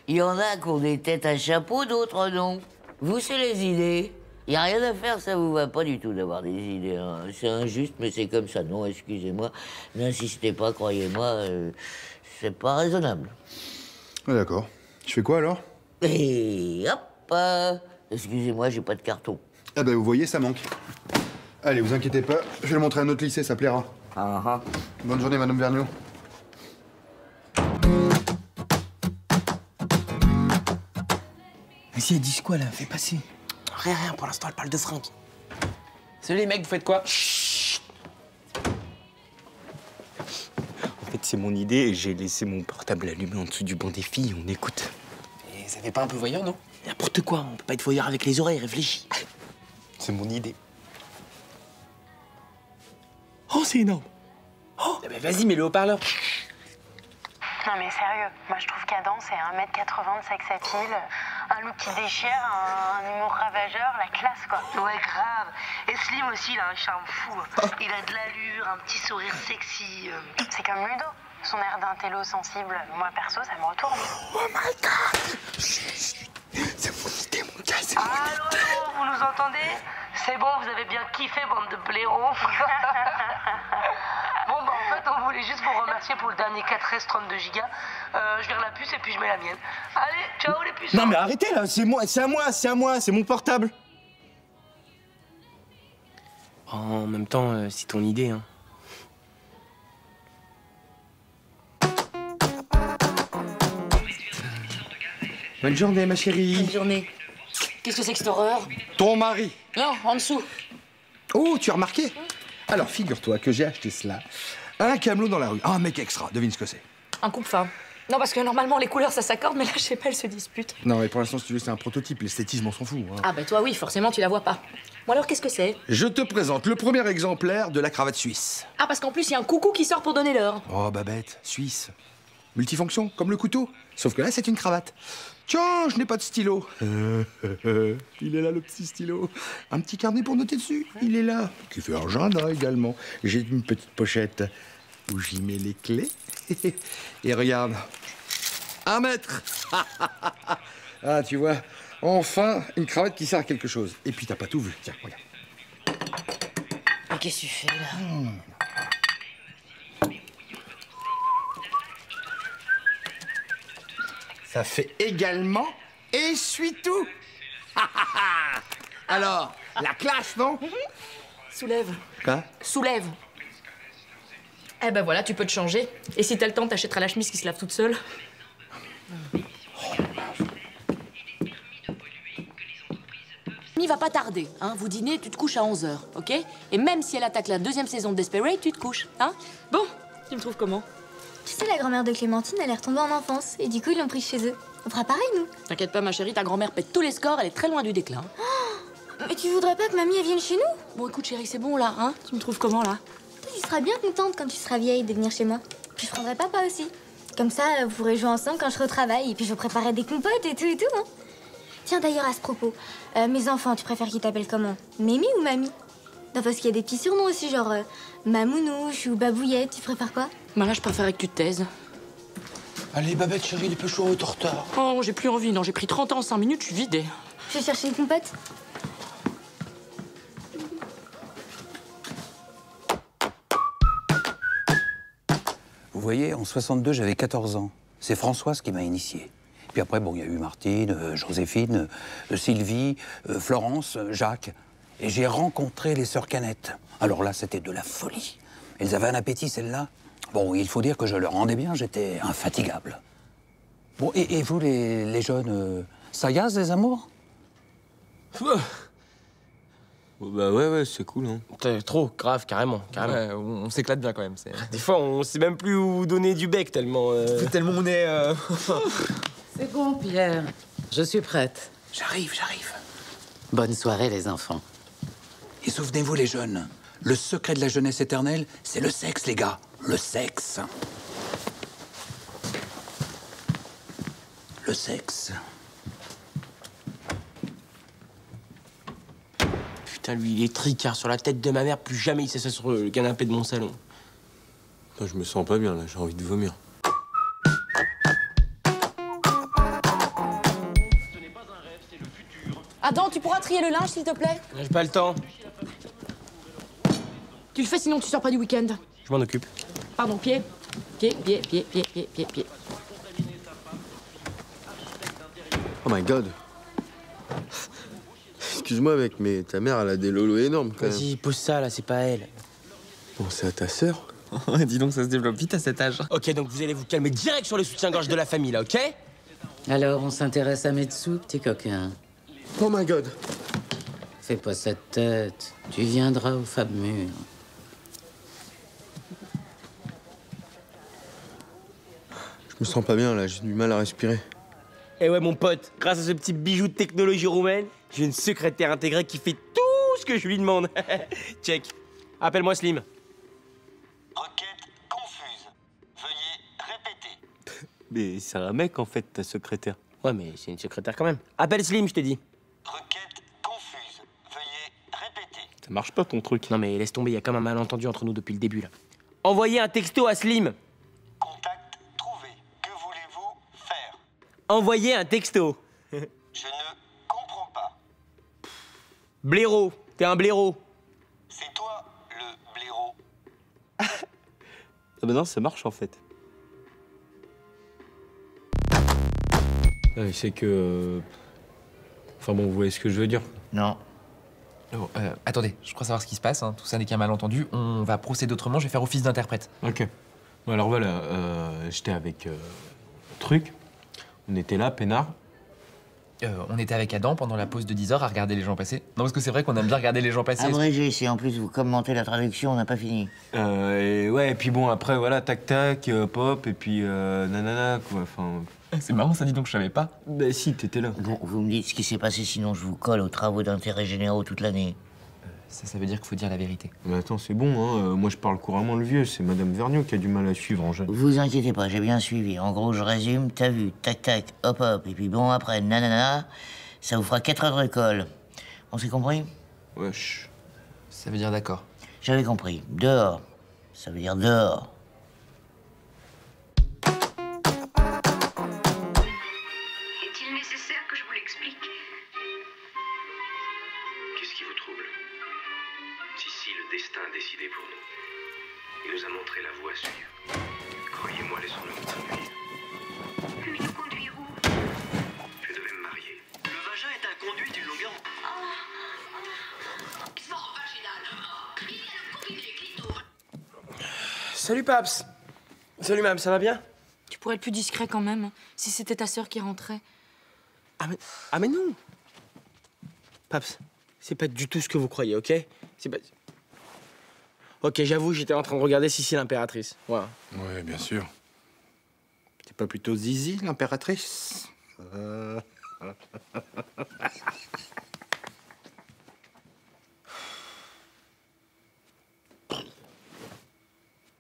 Speaker 3: Il y en a qui ont des têtes à chapeau, d'autres non. Vous, c'est les idées. Il n'y a rien à faire, ça vous va pas du tout d'avoir des idées. Hein. C'est injuste, mais c'est comme ça. Non, excusez-moi, n'insistez pas, croyez-moi, c'est pas raisonnable.
Speaker 12: Ah, d'accord. Je fais quoi alors?
Speaker 3: Et hop, excusez-moi, j'ai pas de carton.
Speaker 12: Ah ben vous voyez, ça manque. Allez, vous inquiétez pas, je vais le montrer à notre lycée, ça plaira. Bonne journée, Madame Vergniaud.
Speaker 9: Mais si elle dit quoi là? Fais passer. Rien, pour l'instant elle parle de fringues.
Speaker 14: Salut les mecs, vous faites quoi?
Speaker 5: c'est mon idée et j'ai laissé mon portable allumé en dessous du banc des filles. On écoute.
Speaker 4: Et ça fait pas un peu voyeur, non? N'importe quoi, on peut pas être voyeur avec les oreilles, réfléchis.
Speaker 5: C'est mon idée. Oh, c'est énorme.
Speaker 4: Oh, eh ben vas-y, mets le haut-parleur.
Speaker 1: Non mais sérieux, moi je trouve qu'Adam c'est 1m80 de sex appeal, un look qui déchire, un humour ravageur, la classe quoi.
Speaker 2: Ouais, grave. Et Slim aussi, il a un charme fou. Il a de l'allure, un petit sourire sexy.
Speaker 1: C'est comme Ludo, son air d'intello sensible. Moi perso ça me retourne.
Speaker 5: Oh my god! C'est mon idée, mon gars, c'est mon idée.
Speaker 2: Allô, vous nous entendez? C'est bon, vous avez bien kiffé, bande de blaireaux. Bon, bah en fait, on voulait juste vous remercier pour le dernier 4S 32 Go. Je vire la puce et puis je mets la mienne. Allez, ciao les puces.
Speaker 5: Non mais arrêtez là, c'est à moi, c'est mon portable.
Speaker 4: En même temps, c'est ton idée, hein.
Speaker 5: Bonne journée, ma chérie.
Speaker 8: Bonne journée. Qu'est-ce que c'est que cette horreur?
Speaker 5: Ton mari.
Speaker 8: Non, en dessous.
Speaker 5: Oh, tu as remarqué? Alors, figure-toi que j'ai acheté cela. Un camelot dans la rue. Un mec extra, devine ce que c'est.
Speaker 8: Un coupe-fin. Non, parce que normalement, les couleurs, ça s'accorde, mais là, je sais pas, elles se disputent.
Speaker 5: Non, mais pour l'instant, si tu veux, c'est un prototype. L'esthétisme, on s'en fout. Hein.
Speaker 8: Ah, bah toi, oui, forcément, tu la vois pas. Bon, alors, qu'est-ce que c'est?
Speaker 5: Je te présente le premier exemplaire de la cravate suisse.
Speaker 8: Ah, parce qu'en plus, il y a un coucou qui sort pour donner l'heure.
Speaker 5: Oh, Babette, suisse. Multifonction, comme le couteau. Sauf que là, c'est une cravate. Tiens, je n'ai pas de stylo. Il est là, le petit stylo. Un petit carnet pour noter dessus. Il est là. Qui fait agenda également. J'ai une petite pochette où j'y mets les clés. Et regarde. 1 mètre. Ah, tu vois. Enfin, une cravate qui sert à quelque chose. Et puis, t'as pas tout vu. Tiens, regarde.
Speaker 8: Mais qu'est-ce que tu fais, là?
Speaker 5: Ça fait également essuie-tout. Alors, la classe, non?
Speaker 8: Soulève.
Speaker 5: Quoi?
Speaker 8: Soulève. Eh ben voilà, tu peux te changer. Et si t'as le temps, t'achèteras la chemise qui se lave toute seule. Il va pas tarder, hein. Vous dînez, tu te couches à 11h, ok? Et même si elle attaque la 2e saison de Desperate, tu te couches, hein? Bon, tu me trouves comment?
Speaker 6: Tu sais, la grand-mère de Clémentine, elle est retombée en enfance. Et du coup, ils l'ont prise chez eux. On fera pareil, nous.
Speaker 8: T'inquiète pas, ma chérie, ta grand-mère pète tous les scores, elle est très loin du déclin.
Speaker 6: Oh, mais tu voudrais pas que mamie, elle vienne chez nous?
Speaker 8: Bon, écoute, chérie, c'est bon, là, hein? Tu me trouves comment, là?
Speaker 6: Toi, tu seras bien contente quand tu seras vieille de venir chez moi. Puis je prendrai papa aussi. Comme ça, vous pourrez jouer ensemble quand je retravaille. Et puis je préparerai des compotes et tout, hein. Tiens, d'ailleurs, à ce propos, mes enfants, tu préfères qu'ils t'appellent comment? Mémie ou mamie? Non, parce qu'il y a des petits surnoms aussi, genre Mamounouche ou Babouillette. Tu préfères quoi?
Speaker 8: Bah là, je préférais que tu te taises.
Speaker 19: Allez, Babette, chérie, dépêche-toi, on est en retard.
Speaker 8: Oh, j'ai plus envie, non, j'ai pris 30 ans en 5 minutes, je suis vidée.
Speaker 6: Je vais chercher une compote.
Speaker 17: Vous voyez, en 62, j'avais 14 ans. C'est Françoise qui m'a initié. Puis après, bon, il y a eu Martine, Joséphine, Sylvie, Florence, Jacques. Et j'ai rencontré les sœurs Canettes. Alors là, c'était de la folie. Elles avaient un appétit, celles-là. Bon, il faut dire que je leur rendais bien, j'étais infatigable. Bon, et vous, les jeunes, ça gaz, les amours?
Speaker 20: Bah ouais, c'est cool, hein.
Speaker 4: Trop, grave, carrément.
Speaker 20: Ouais, on s'éclate bien quand même.
Speaker 4: Des fois, on sait même plus où donner du bec tellement...
Speaker 20: Tellement on est...
Speaker 22: C'est bon, Pierre. Je suis prête.
Speaker 17: J'arrive.
Speaker 22: Bonne soirée, les enfants.
Speaker 17: Et souvenez-vous, les jeunes, le secret de la jeunesse éternelle, c'est le sexe, les gars. Le sexe. Le sexe.
Speaker 4: Putain, lui, il est tricard sur la tête de ma mère. Plus jamais il s'assoit sur le canapé de mon salon.
Speaker 20: Je me sens pas bien, là. J'ai envie de vomir.
Speaker 8: Adam, tu pourras trier le linge, s'il te plaît?
Speaker 4: J'ai pas le temps.
Speaker 8: Tu le fais, sinon tu sors pas du week-end.
Speaker 4: Je m'en occupe.
Speaker 8: Pardon, pied. Pied.
Speaker 21: Oh my god. Excuse-moi, mec, mais ta mère, elle a des lolos énormes, quand même.
Speaker 4: Vas-y, pose ça, là, c'est pas elle.
Speaker 21: Bon, c'est à ta sœur.
Speaker 20: Dis donc, ça se développe vite à cet âge.
Speaker 4: Ok, donc vous allez vous calmer direct sur le soutien-gorge de la famille, là, ok?
Speaker 22: Alors, on s'intéresse à Metsu, petit coquin.
Speaker 21: Oh my god.
Speaker 22: Fais pas cette tête. Tu viendras au Fab Mur.
Speaker 16: Je me sens pas bien là, j'ai du mal à respirer.
Speaker 9: Eh ouais, mon pote, grâce à ce petit bijou de technologie roumaine, j'ai une secrétaire intégrée qui fait tout ce que je lui demande. Check. Appelle-moi Slim.
Speaker 18: Mais c'est un mec en fait, ta secrétaire.
Speaker 9: Ouais, mais c'est une secrétaire quand même. Appelle Slim, je t'ai dit.
Speaker 18: Ça marche pas ton truc.
Speaker 9: Non mais laisse tomber, il y a comme un malentendu entre nous depuis le début là. Envoyez un texto à Slim. Contact trouvé. Que voulez-vous faire? Envoyez un texto. Je ne comprends pas. Blaireau, t'es un blaireau.
Speaker 18: C'est toi le blaireau. Ah bah non, ça marche en fait. C'est que... Enfin bon, vous voyez ce que je veux dire?
Speaker 3: Non.
Speaker 23: Oh, attendez, je crois savoir ce qui se passe, hein. Tout ça n'est qu'un malentendu. On va procéder autrement, je vais faire office d'interprète.
Speaker 18: Ok. Bon, alors voilà, j'étais avec Truc. On était là, peinard.
Speaker 23: On était avec Adam pendant la pause de 10 heures à regarder les gens passer. Non, parce que c'est vrai qu'on aime bien regarder les gens passer.
Speaker 3: Abrégé, si en plus vous commentez la traduction, on n'a pas fini.
Speaker 18: Et ouais, et puis bon, après, voilà, tac-tac, pop, et puis nanana, quoi, enfin...
Speaker 23: C'est marrant, ça dit donc je savais pas.
Speaker 18: Bah si, t'étais là.
Speaker 3: Bon, vous me dites ce qui s'est passé, sinon je vous colle aux travaux d'intérêt généraux toute l'année.
Speaker 23: Ça veut dire qu'il faut dire la vérité.
Speaker 18: Mais attends, c'est bon, hein. Moi je parle couramment le vieux, c'est Madame Vergniaud qui a du mal à suivre en jeune.
Speaker 3: Vous inquiétez pas, j'ai bien suivi. En gros, je résume, t'as vu, tac-tac, hop-hop, et puis bon, après, nanana, ça vous fera 4 heures de colle. On s'est compris?
Speaker 18: Wesh.
Speaker 23: Ça veut dire d'accord.
Speaker 3: J'avais compris. Dehors. Ça veut dire dehors.
Speaker 24: Est-il nécessaire que je vous l'explique?
Speaker 25: Qu'est-ce qui vous trouble? Si, le destin a décidé pour nous. Il nous a montré la voie à suivre. Croyez-moi, laissons-le nous conduire.
Speaker 24: Mais nous conduire où?
Speaker 25: Je devais me marier. Le vagin est un conduit du longueur.
Speaker 9: Salut Paps. Salut Mam, ça va bien?
Speaker 8: Tu pourrais être plus discret quand même, hein, si c'était ta sœur qui rentrait.
Speaker 9: Ah mais non. Paps, c'est pas du tout ce que vous croyez, ok? C'est pas... Ok, j'avoue, j'étais en train de regarder Sissi l'impératrice. Voilà.
Speaker 5: Ouais, bien sûr. C'est pas plutôt Zizi, l'impératrice?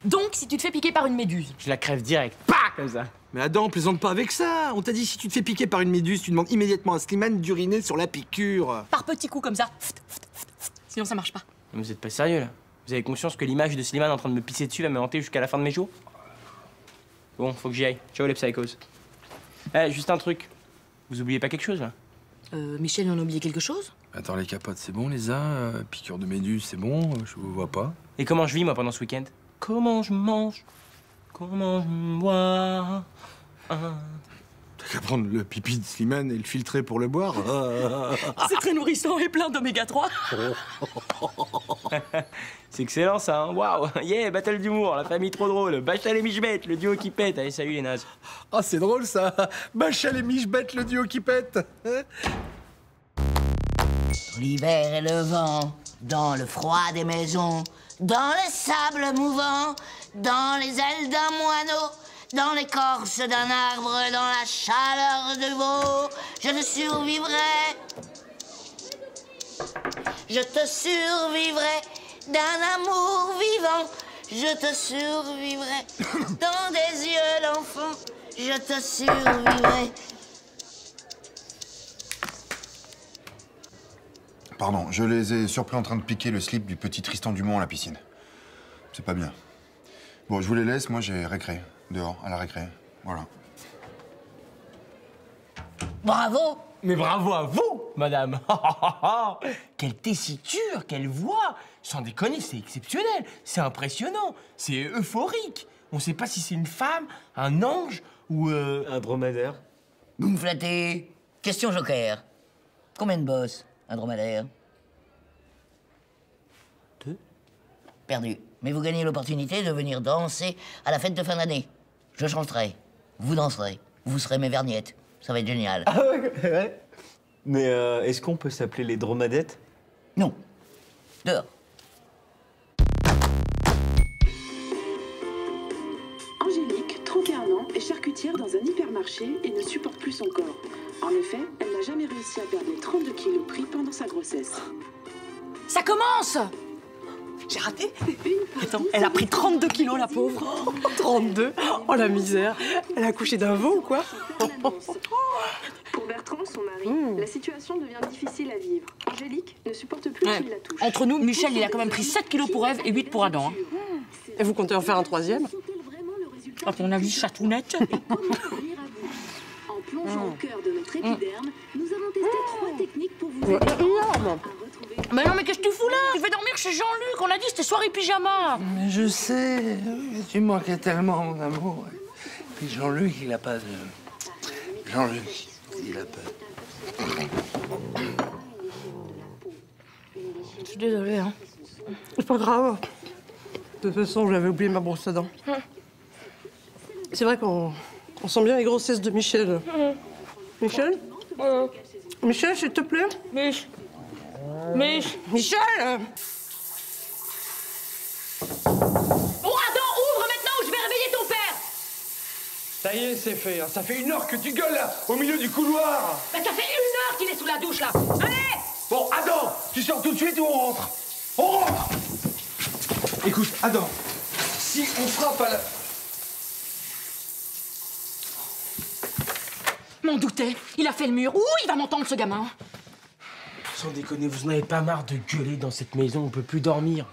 Speaker 8: Donc, si tu te fais piquer par une méduse.
Speaker 9: Je la crève direct. Pas comme ça.
Speaker 19: Mais Adam, plaisante pas avec ça. On t'a dit, si tu te fais piquer par une méduse, tu demandes immédiatement à Slimane d'uriner sur la piqûre.
Speaker 8: Par petits coups comme ça. Sinon, ça marche pas.
Speaker 9: Mais vous êtes pas sérieux, là? Vous avez conscience que l'image de Slimane en train de me pisser dessus va me hanter jusqu'à la fin de mes jours? Bon, faut que j'y aille. Ciao les psychos. Eh, juste un truc. Vous oubliez pas quelque chose, là?
Speaker 8: Michel, on a oublié quelque chose?
Speaker 16: Attends, les capotes, c'est bon, les uns? Piqûre de méduse, c'est bon? Je vous vois pas.
Speaker 9: Et comment je vis, moi, pendant ce week-end? Comment je mange? Comment je bois?
Speaker 19: T'as qu'à prendre le pipi de Slimane et le filtrer pour le boire.
Speaker 8: C'est très nourrissant et plein d'oméga 3.
Speaker 9: C'est excellent, ça, hein? Waouh! Yeah, battle d'humour, la famille trop drôle. Bachal et Michbette, le duo qui pète. Allez, salut les nazes.
Speaker 19: Ah, c'est drôle, ça. Bachal et Michbette, le duo qui pète.
Speaker 3: L'hiver et le vent, dans le froid des maisons, dans le sable mouvant, dans les ailes d'un moineau, dans l'écorce d'un arbre, dans la chaleur de veau, je te survivrai. Je te survivrai d'un amour vivant. Je te survivrai dans des yeux d'enfant. Je te survivrai.
Speaker 12: Pardon, je les ai surpris en train de piquer le slip du petit Tristan Dumont à la piscine. C'est pas bien. Bon, je vous les laisse, moi j'ai récré. Dehors, à la récré. Voilà.
Speaker 3: Bravo!
Speaker 9: Mais bravo à vous, madame. Quelle tessiture, quelle voix. Sans déconner, c'est exceptionnel. C'est impressionnant. C'est euphorique. On sait pas si c'est une femme, un ange ou un dromadaire.
Speaker 3: Vous me flattez. Question joker. Combien de bosses, un dromadaire?
Speaker 9: 2.
Speaker 3: Perdu. Mais vous gagnez l'opportunité de venir danser à la fête de fin d'année. Je chanterai. Vous danserez. Vous serez mes vergnettes. Ça va être génial.
Speaker 18: Ah ouais. Mais est-ce qu'on peut s'appeler les dromadettes?
Speaker 3: Non. Dehors.
Speaker 24: Angélique, 31 ans, est charcutière.
Speaker 7: cafetière dans un hypermarché et ne supporte plus son corps. En effet, elle n'a jamais réussi à perdre les 32 kilos pris pendant sa grossesse.
Speaker 8: Ça commence!
Speaker 2: J'ai raté. Attends, elle a pris 32 kilos, la pauvre. 32? Oh, la misère. Elle a accouché d'un veau ou quoi?
Speaker 7: Pour Bertrand, son mari, la situation devient difficile à vivre. Angélique ne supporte plus qu'il la touche.
Speaker 8: Entre nous, Michel, il a quand même pris 7 kilos pour Ève et 8 pour Adam. Hein.
Speaker 2: Et vous comptez en faire un troisième?
Speaker 8: À ton avis, chatounette?
Speaker 7: En plongeant au cœur de notre épiderme, nous avons testé 3 techniques pour vous aider
Speaker 8: Mais non, mais qu'est-ce que tu fous là? Tu fais dormir chez Jean-Luc, on a dit c'était soirée pyjama.
Speaker 19: Mais je sais, tu manquais tellement, mon amour. Puis Jean-Luc, il a pas de... Jean-Luc, il a pas...
Speaker 2: Je suis désolée, hein. C'est pas grave. De toute façon, j'avais oublié ma brosse à dents. C'est vrai qu'on sent bien les grossesses de Michel. Michel? Michel, s'il te plaît? Michel!
Speaker 8: Bon, Adam, ouvre maintenant ou je vais réveiller ton père!
Speaker 19: Ça y est, c'est fait. Ça fait 1 heure que tu gueules, là, au milieu du couloir.
Speaker 8: Bah, ça fait 1 heure qu'il est sous la douche, là. Allez!
Speaker 19: Bon, Adam, tu sors tout de suite ou on rentre? On rentre! Écoute, Adam, si on frappe à la...
Speaker 8: M'en doutais. Il a fait le mur. Ouh, il va m'entendre, ce gamin.
Speaker 9: Sans déconner, vous n'avez pas marre de gueuler dans cette maison, on peut plus dormir.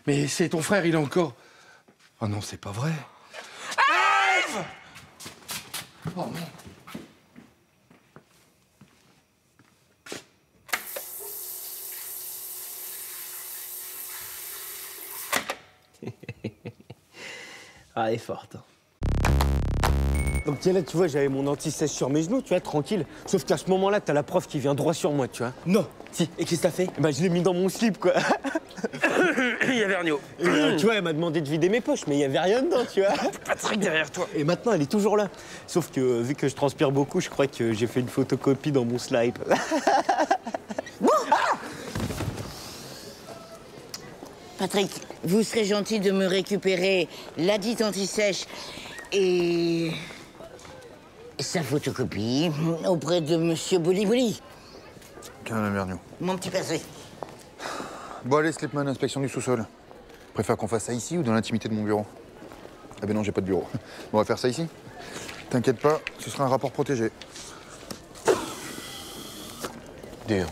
Speaker 19: Mais c'est ton frère, il est encore... Oh non, c'est pas vrai. Ève! Oh non.
Speaker 9: Ah, elle est forte.
Speaker 21: Donc tiens, là, tu vois, j'avais mon anti-sèche sur mes genoux, tu vois, tranquille. Sauf qu'à ce moment-là, t'as la prof qui vient droit sur moi, tu vois.
Speaker 9: Non. Si, et qu'est-ce que t'as fait?
Speaker 21: Bah, je l'ai mis dans mon slip, quoi.
Speaker 9: Il y avait Vergniaud.
Speaker 21: Tu vois, elle m'a demandé de vider mes poches, mais il y avait rien dedans, tu vois.
Speaker 9: Patrick derrière toi.
Speaker 21: Et maintenant, elle est toujours là. Sauf que, vu que je transpire beaucoup, je crois que j'ai fait une photocopie dans mon slip.
Speaker 3: Patrick, vous serez gentil de me récupérer la dite anti-sèche et sa photocopie auprès de Monsieur Bouli-Bouli.
Speaker 12: Madame Vergniaud.
Speaker 3: Mon petit passé.
Speaker 12: Bon, allez, Slipman, inspection du sous-sol. Préfère qu'on fasse ça ici ou dans l'intimité de mon bureau? Ah ben non, j'ai pas de bureau. Bon, on va faire ça ici. T'inquiète pas, ce sera un rapport protégé.
Speaker 18: Dur.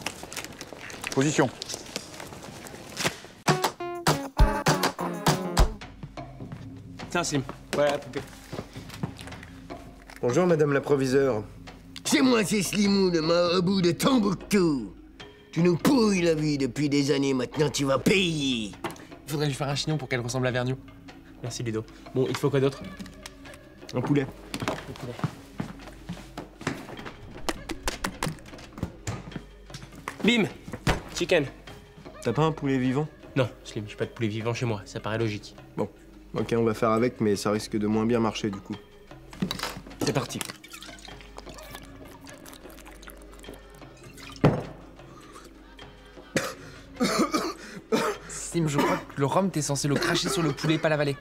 Speaker 12: Position.
Speaker 9: Tiens, Slim. Voilà la poupée.
Speaker 10: Bonjour, madame la proviseure.
Speaker 3: C'est moi, c'est Slimou, le marabout de Tombouctou. Tu nous pourris la vie depuis des années, maintenant tu vas payer.
Speaker 23: Il faudrait lui faire un chignon pour qu'elle ressemble à Vergniaud.
Speaker 9: Merci, Ludo. Bon, il te faut quoi d'autre?
Speaker 10: Un poulet.
Speaker 9: Bim! Chicken.
Speaker 10: T'as pas un poulet vivant?
Speaker 9: Non, Slim, j'ai pas de poulet vivant chez moi, ça paraît logique.
Speaker 10: Bon, ok, on va faire avec, mais ça risque de moins bien marcher du coup.
Speaker 9: C'est parti.
Speaker 23: Slim, je crois que le rhum, t'es censé le cracher sur le poulet, pas l'avaler.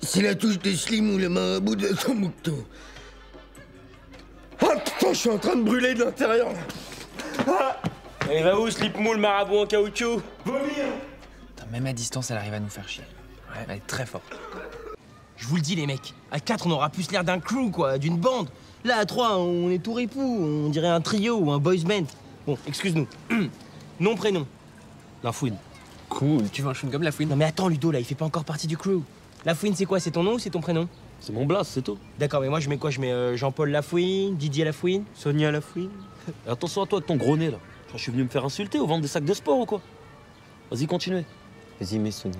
Speaker 3: C'est la touche de Slimou, le marabout de Tombouctou.
Speaker 10: Ah putain, je suis en train de brûler de l'intérieur.
Speaker 9: Allez, va où, Slip Moule, marabout en caoutchouc?
Speaker 10: Vomir!
Speaker 23: Putain, même à distance, elle arrive à nous faire chier. Ouais, elle est très forte.
Speaker 9: Je vous le dis, les mecs, à 4, on aura plus l'air d'un crew, quoi, d'une bande. Là, à 3, on est tout ripoux, on dirait un trio ou un boys band. Bon, excuse-nous. Nom, prénom. Lafouine.
Speaker 23: Cool, tu veux un chewing-gum, Lafouine?
Speaker 9: Non mais attends, Ludo, là, il fait pas encore partie du crew. Lafouine, c'est quoi? C'est ton nom ou c'est ton prénom?
Speaker 10: C'est mon blast, c'est tout.
Speaker 9: D'accord, mais moi, je mets quoi? Je mets Jean-Paul Lafouine, Didier Lafouine,
Speaker 10: Sonia Lafouine.
Speaker 11: Attention à toi avec ton gros nez, là. Je suis venu me faire insulter ou vendre des sacs de sport ou quoi? Vas-y, continuez.
Speaker 10: Vas-y, mets Sonia.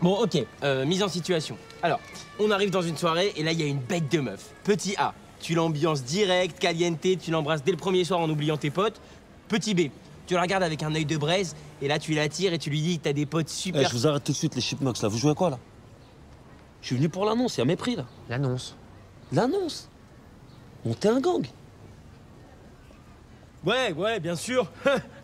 Speaker 9: Bon, ok, mise en situation. Alors, on arrive dans une soirée et là, il y a une bête de meuf. Petit A, tu l'ambiances direct, caliente, tu l'embrasses dès le premier soir en oubliant tes potes. Petit B, tu la regardes avec un œil de braise et là, tu l'attires et tu lui dis que t'as des potes super...
Speaker 11: Je vous arrête tout de suite, les chipmunks, là. Vous jouez à quoi, là? Je suis venu pour l'annonce, il y a mépris, là.
Speaker 23: L'annonce?
Speaker 11: L'annonce? Monter un gang.
Speaker 9: Ouais, bien sûr.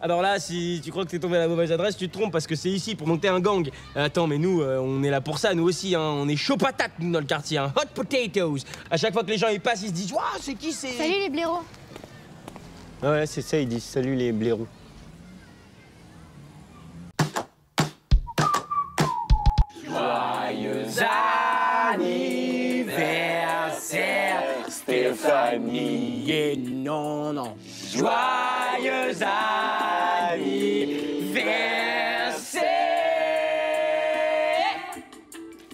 Speaker 9: Alors là, si tu crois que t'es tombé à la mauvaise adresse, tu te trompes parce que c'est ici pour monter un gang. Attends, mais nous, on est là pour ça, nous aussi, hein. On est chaud patate, nous, dans le quartier, hein. Hot potatoes. À chaque fois que les gens y passent, ils se disent, waouh, c'est qui c'est?
Speaker 1: Salut les blaireaux.
Speaker 21: Ouais, c'est ça, ils disent salut les blaireaux.
Speaker 4: Joyeux anniversaire, Stéphanie. Et non. Joyeux anniversaire.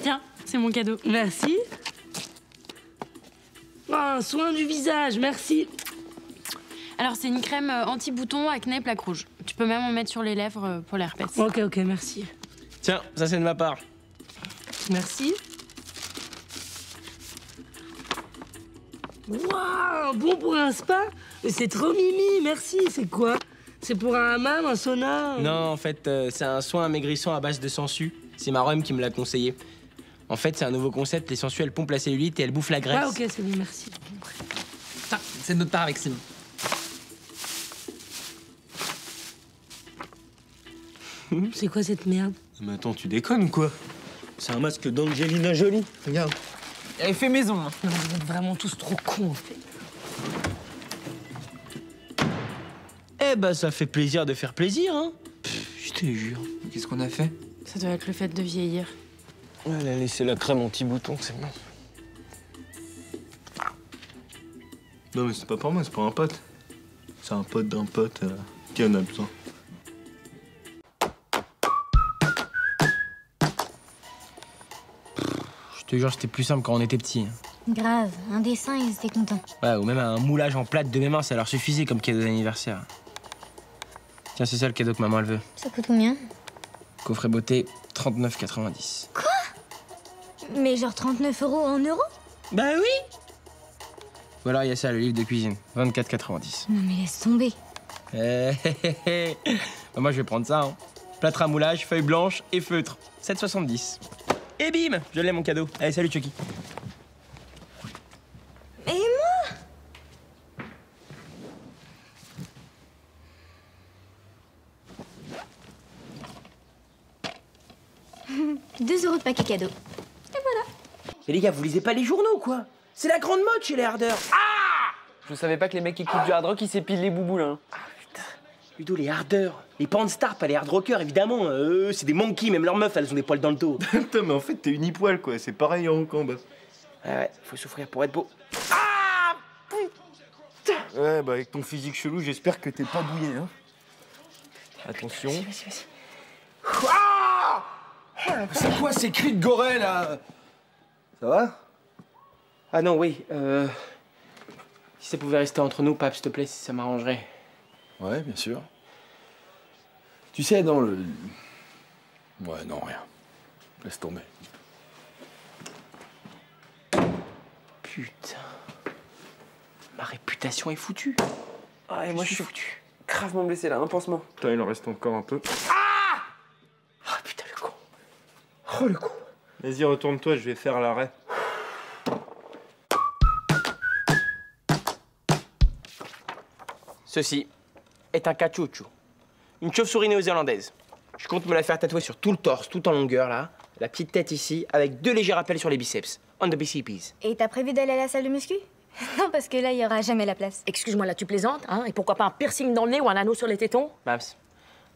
Speaker 6: Tiens, c'est mon cadeau. Merci. Oh, un soin du visage, merci. Alors, c'est une crème anti-bouton, acné, plaques rouges. Tu peux même en mettre sur les lèvres pour l'herpès. Ok, merci.
Speaker 9: Tiens, ça c'est de ma part.
Speaker 6: Merci. Waouh, bon pour un spa? C'est trop mimi, merci. C'est quoi? C'est pour un hammam, un sauna?
Speaker 9: Non, en fait, c'est un soin amaigrissant à base de sangsue. C'est ma rhum qui me l'a conseillé. En fait, c'est un nouveau concept. Les sangsues, elles pompent la cellulite et elles bouffent la graisse.
Speaker 6: Ah, ok, c'est bon, merci.
Speaker 23: Ça, c'est de notre part avec Sim.
Speaker 6: C'est quoi cette merde?
Speaker 9: Mais attends, tu déconnes ou quoi? C'est un masque d'Angelina Jolie. Regarde.
Speaker 23: Elle fait maison. Hein.
Speaker 6: Non, vous êtes vraiment tous trop cons, en fait.
Speaker 9: Eh ben, ça fait plaisir de faire plaisir, hein. Je te jure.
Speaker 23: Qu'est-ce qu'on a fait?
Speaker 6: Ça doit être le fait de vieillir.
Speaker 9: Elle a laissé la crème anti-bouton, c'est bon.
Speaker 13: Non, mais c'est pas pour moi, c'est pour un pote. C'est un pote d'un pote qui en a besoin.
Speaker 9: Je te jure, c'était plus simple quand on était petits.
Speaker 1: Grave, un dessin, ils étaient contents.
Speaker 9: Ouais, ou même un moulage en plate de mes mains, ça leur suffisait comme cadeau d'anniversaire. Tiens, c'est ça le cadeau que maman elle veut.
Speaker 1: Ça coûte combien?
Speaker 9: Coffret beauté, 39,90.
Speaker 1: Quoi? Mais genre 39 € en euros?
Speaker 9: Bah oui! Ou alors il y a ça, le livre de cuisine, 24,90.
Speaker 1: Non mais laisse tomber.
Speaker 9: Bah, moi je vais prendre ça, hein. Plâtre à moulage, feuille blanche et feutre, 7,70. Et bim! Je l'ai mon cadeau. Allez, salut Chucky.
Speaker 1: Et moi? €2 de paquet cadeau. Et voilà.
Speaker 4: Mais les gars, vous lisez pas les journaux, quoi? C'est la grande mode chez les hardeurs. Ah!
Speaker 20: Je savais pas que les mecs qui écoutent du hard rock, ils s'épilent les boubous, là.
Speaker 4: Ah, putain. Ludo, les hardeurs. Les panstars, pas les hard rockers, évidemment. Eux, c'est des monkeys, même leurs meufs, elles ont des poils dans le dos.
Speaker 13: Putain, mais en fait, t'es unipoil, quoi. C'est pareil en camp, bah.
Speaker 4: Ouais, faut souffrir pour être beau.
Speaker 13: Ouais, bah avec ton physique chelou, j'espère que t'es pas bouillé, hein. Attention.
Speaker 4: Vas-y.
Speaker 5: C'est quoi ces cris de gorée, là? Ça va?
Speaker 9: Ah non, oui. Si ça pouvait rester entre nous, Pape, s'il te plaît, si ça m'arrangerait.
Speaker 5: Ouais, bien sûr. Tu sais, dans le... Ouais, non, rien. Laisse tomber.
Speaker 9: Putain. Ma réputation est foutue.
Speaker 20: Ah, et moi, je suis foutu. Gravement blessé, là, un pansement.
Speaker 13: Putain, il en reste encore un peu.
Speaker 9: Ah putain, le con. Oh, le con.
Speaker 13: Vas-y, retourne-toi, je vais faire l'arrêt.
Speaker 9: Ceci est un cachuchu. Une chauve-souris néo-zélandaise. Je compte me la faire tatouer sur tout le torse, tout en longueur, là. La petite tête ici, avec 2 légers rappels sur les biceps. On the BCPs.
Speaker 1: Et t'as prévu d'aller à la salle de muscu? Non, parce que là, il y aura jamais la place.
Speaker 8: Excuse-moi, là, tu plaisantes, hein? Et pourquoi pas un piercing dans le nez ou un anneau sur les tétons?
Speaker 9: Babs,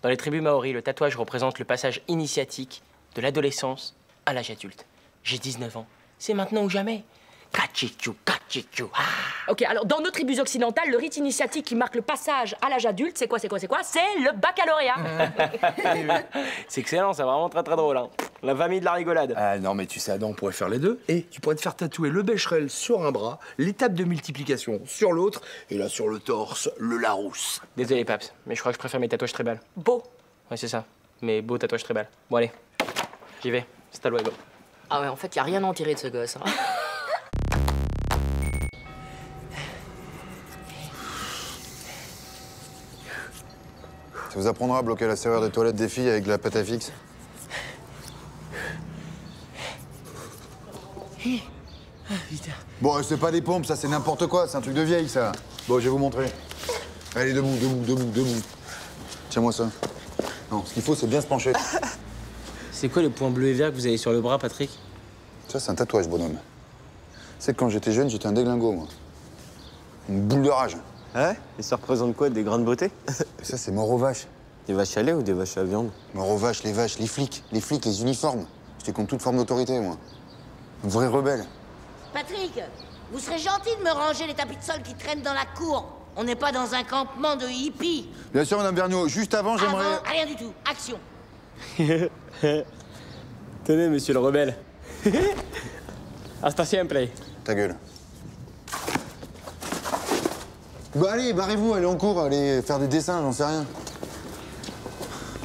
Speaker 9: dans les tribus maoris, le tatouage représente le passage initiatique de l'adolescence à l'âge adulte. J'ai 19 ans. C'est maintenant ou jamais. Kachichu, kachichu. Ah.
Speaker 8: Ok, alors dans nos tribus occidentales, le rite initiatique qui marque le passage à l'âge adulte, c'est quoi? C'est le baccalauréat.
Speaker 9: C'est excellent, c'est vraiment très très drôle. Hein. La famille de la rigolade.
Speaker 5: Ah non, mais tu sais, Adam, on pourrait faire les deux. Et tu pourrais te faire tatouer le Becherel sur un bras, l'étape de multiplication sur l'autre, et là, sur le torse, le Larousse.
Speaker 9: Désolé, Paps, mais je crois que je préfère mes tatouages tribal.
Speaker 8: Beau.
Speaker 9: Ouais, c'est ça. Mes beaux tatouages tribal. Bon, allez. J'y vais. Hasta luego.
Speaker 8: Ah ouais, en fait, y a rien à en tirer de ce gosse. Hein.
Speaker 12: Ça vous apprendra à bloquer la serrure des toilettes des filles avec de la pâte à fixe.
Speaker 5: Ah, putain.
Speaker 12: Bon, c'est pas des pompes, ça, c'est n'importe quoi. C'est un truc de vieille, ça. Bon, je vais vous montrer. Allez, debout. Tiens-moi ça. Non, ce qu'il faut, c'est bien se pencher.
Speaker 9: C'est quoi les points bleus et verts que vous avez sur le bras, Patrick?
Speaker 12: Ça, c'est un tatouage, bonhomme. C'est que quand j'étais jeune, j'étais un déglingo, moi. Une boule de rage.
Speaker 21: Ouais? Et ça représente quoi? Des grains de beauté?
Speaker 12: Ça, c'est mort aux vaches.
Speaker 21: Des vaches à lait ou des vaches à viande?
Speaker 12: Mort aux vaches, les flics, les uniformes. J'étais contre toute forme d'autorité, moi. Un vrai rebelle.
Speaker 3: Patrick, vous serez gentil de me ranger les tapis de sol qui traînent dans la cour. On n'est pas dans un campement de hippies.
Speaker 12: Bien sûr, Madame Vergniaud. Juste avant, j'aimerais...
Speaker 3: Avant, rien du tout. Action.
Speaker 9: Tenez, monsieur le rebelle. Hasta siempre.
Speaker 12: Ta gueule. Bah allez, barrez-vous, allez en cours, allez faire des dessins, j'en sais rien.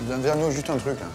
Speaker 12: Madame Vergniaud, juste un truc, là.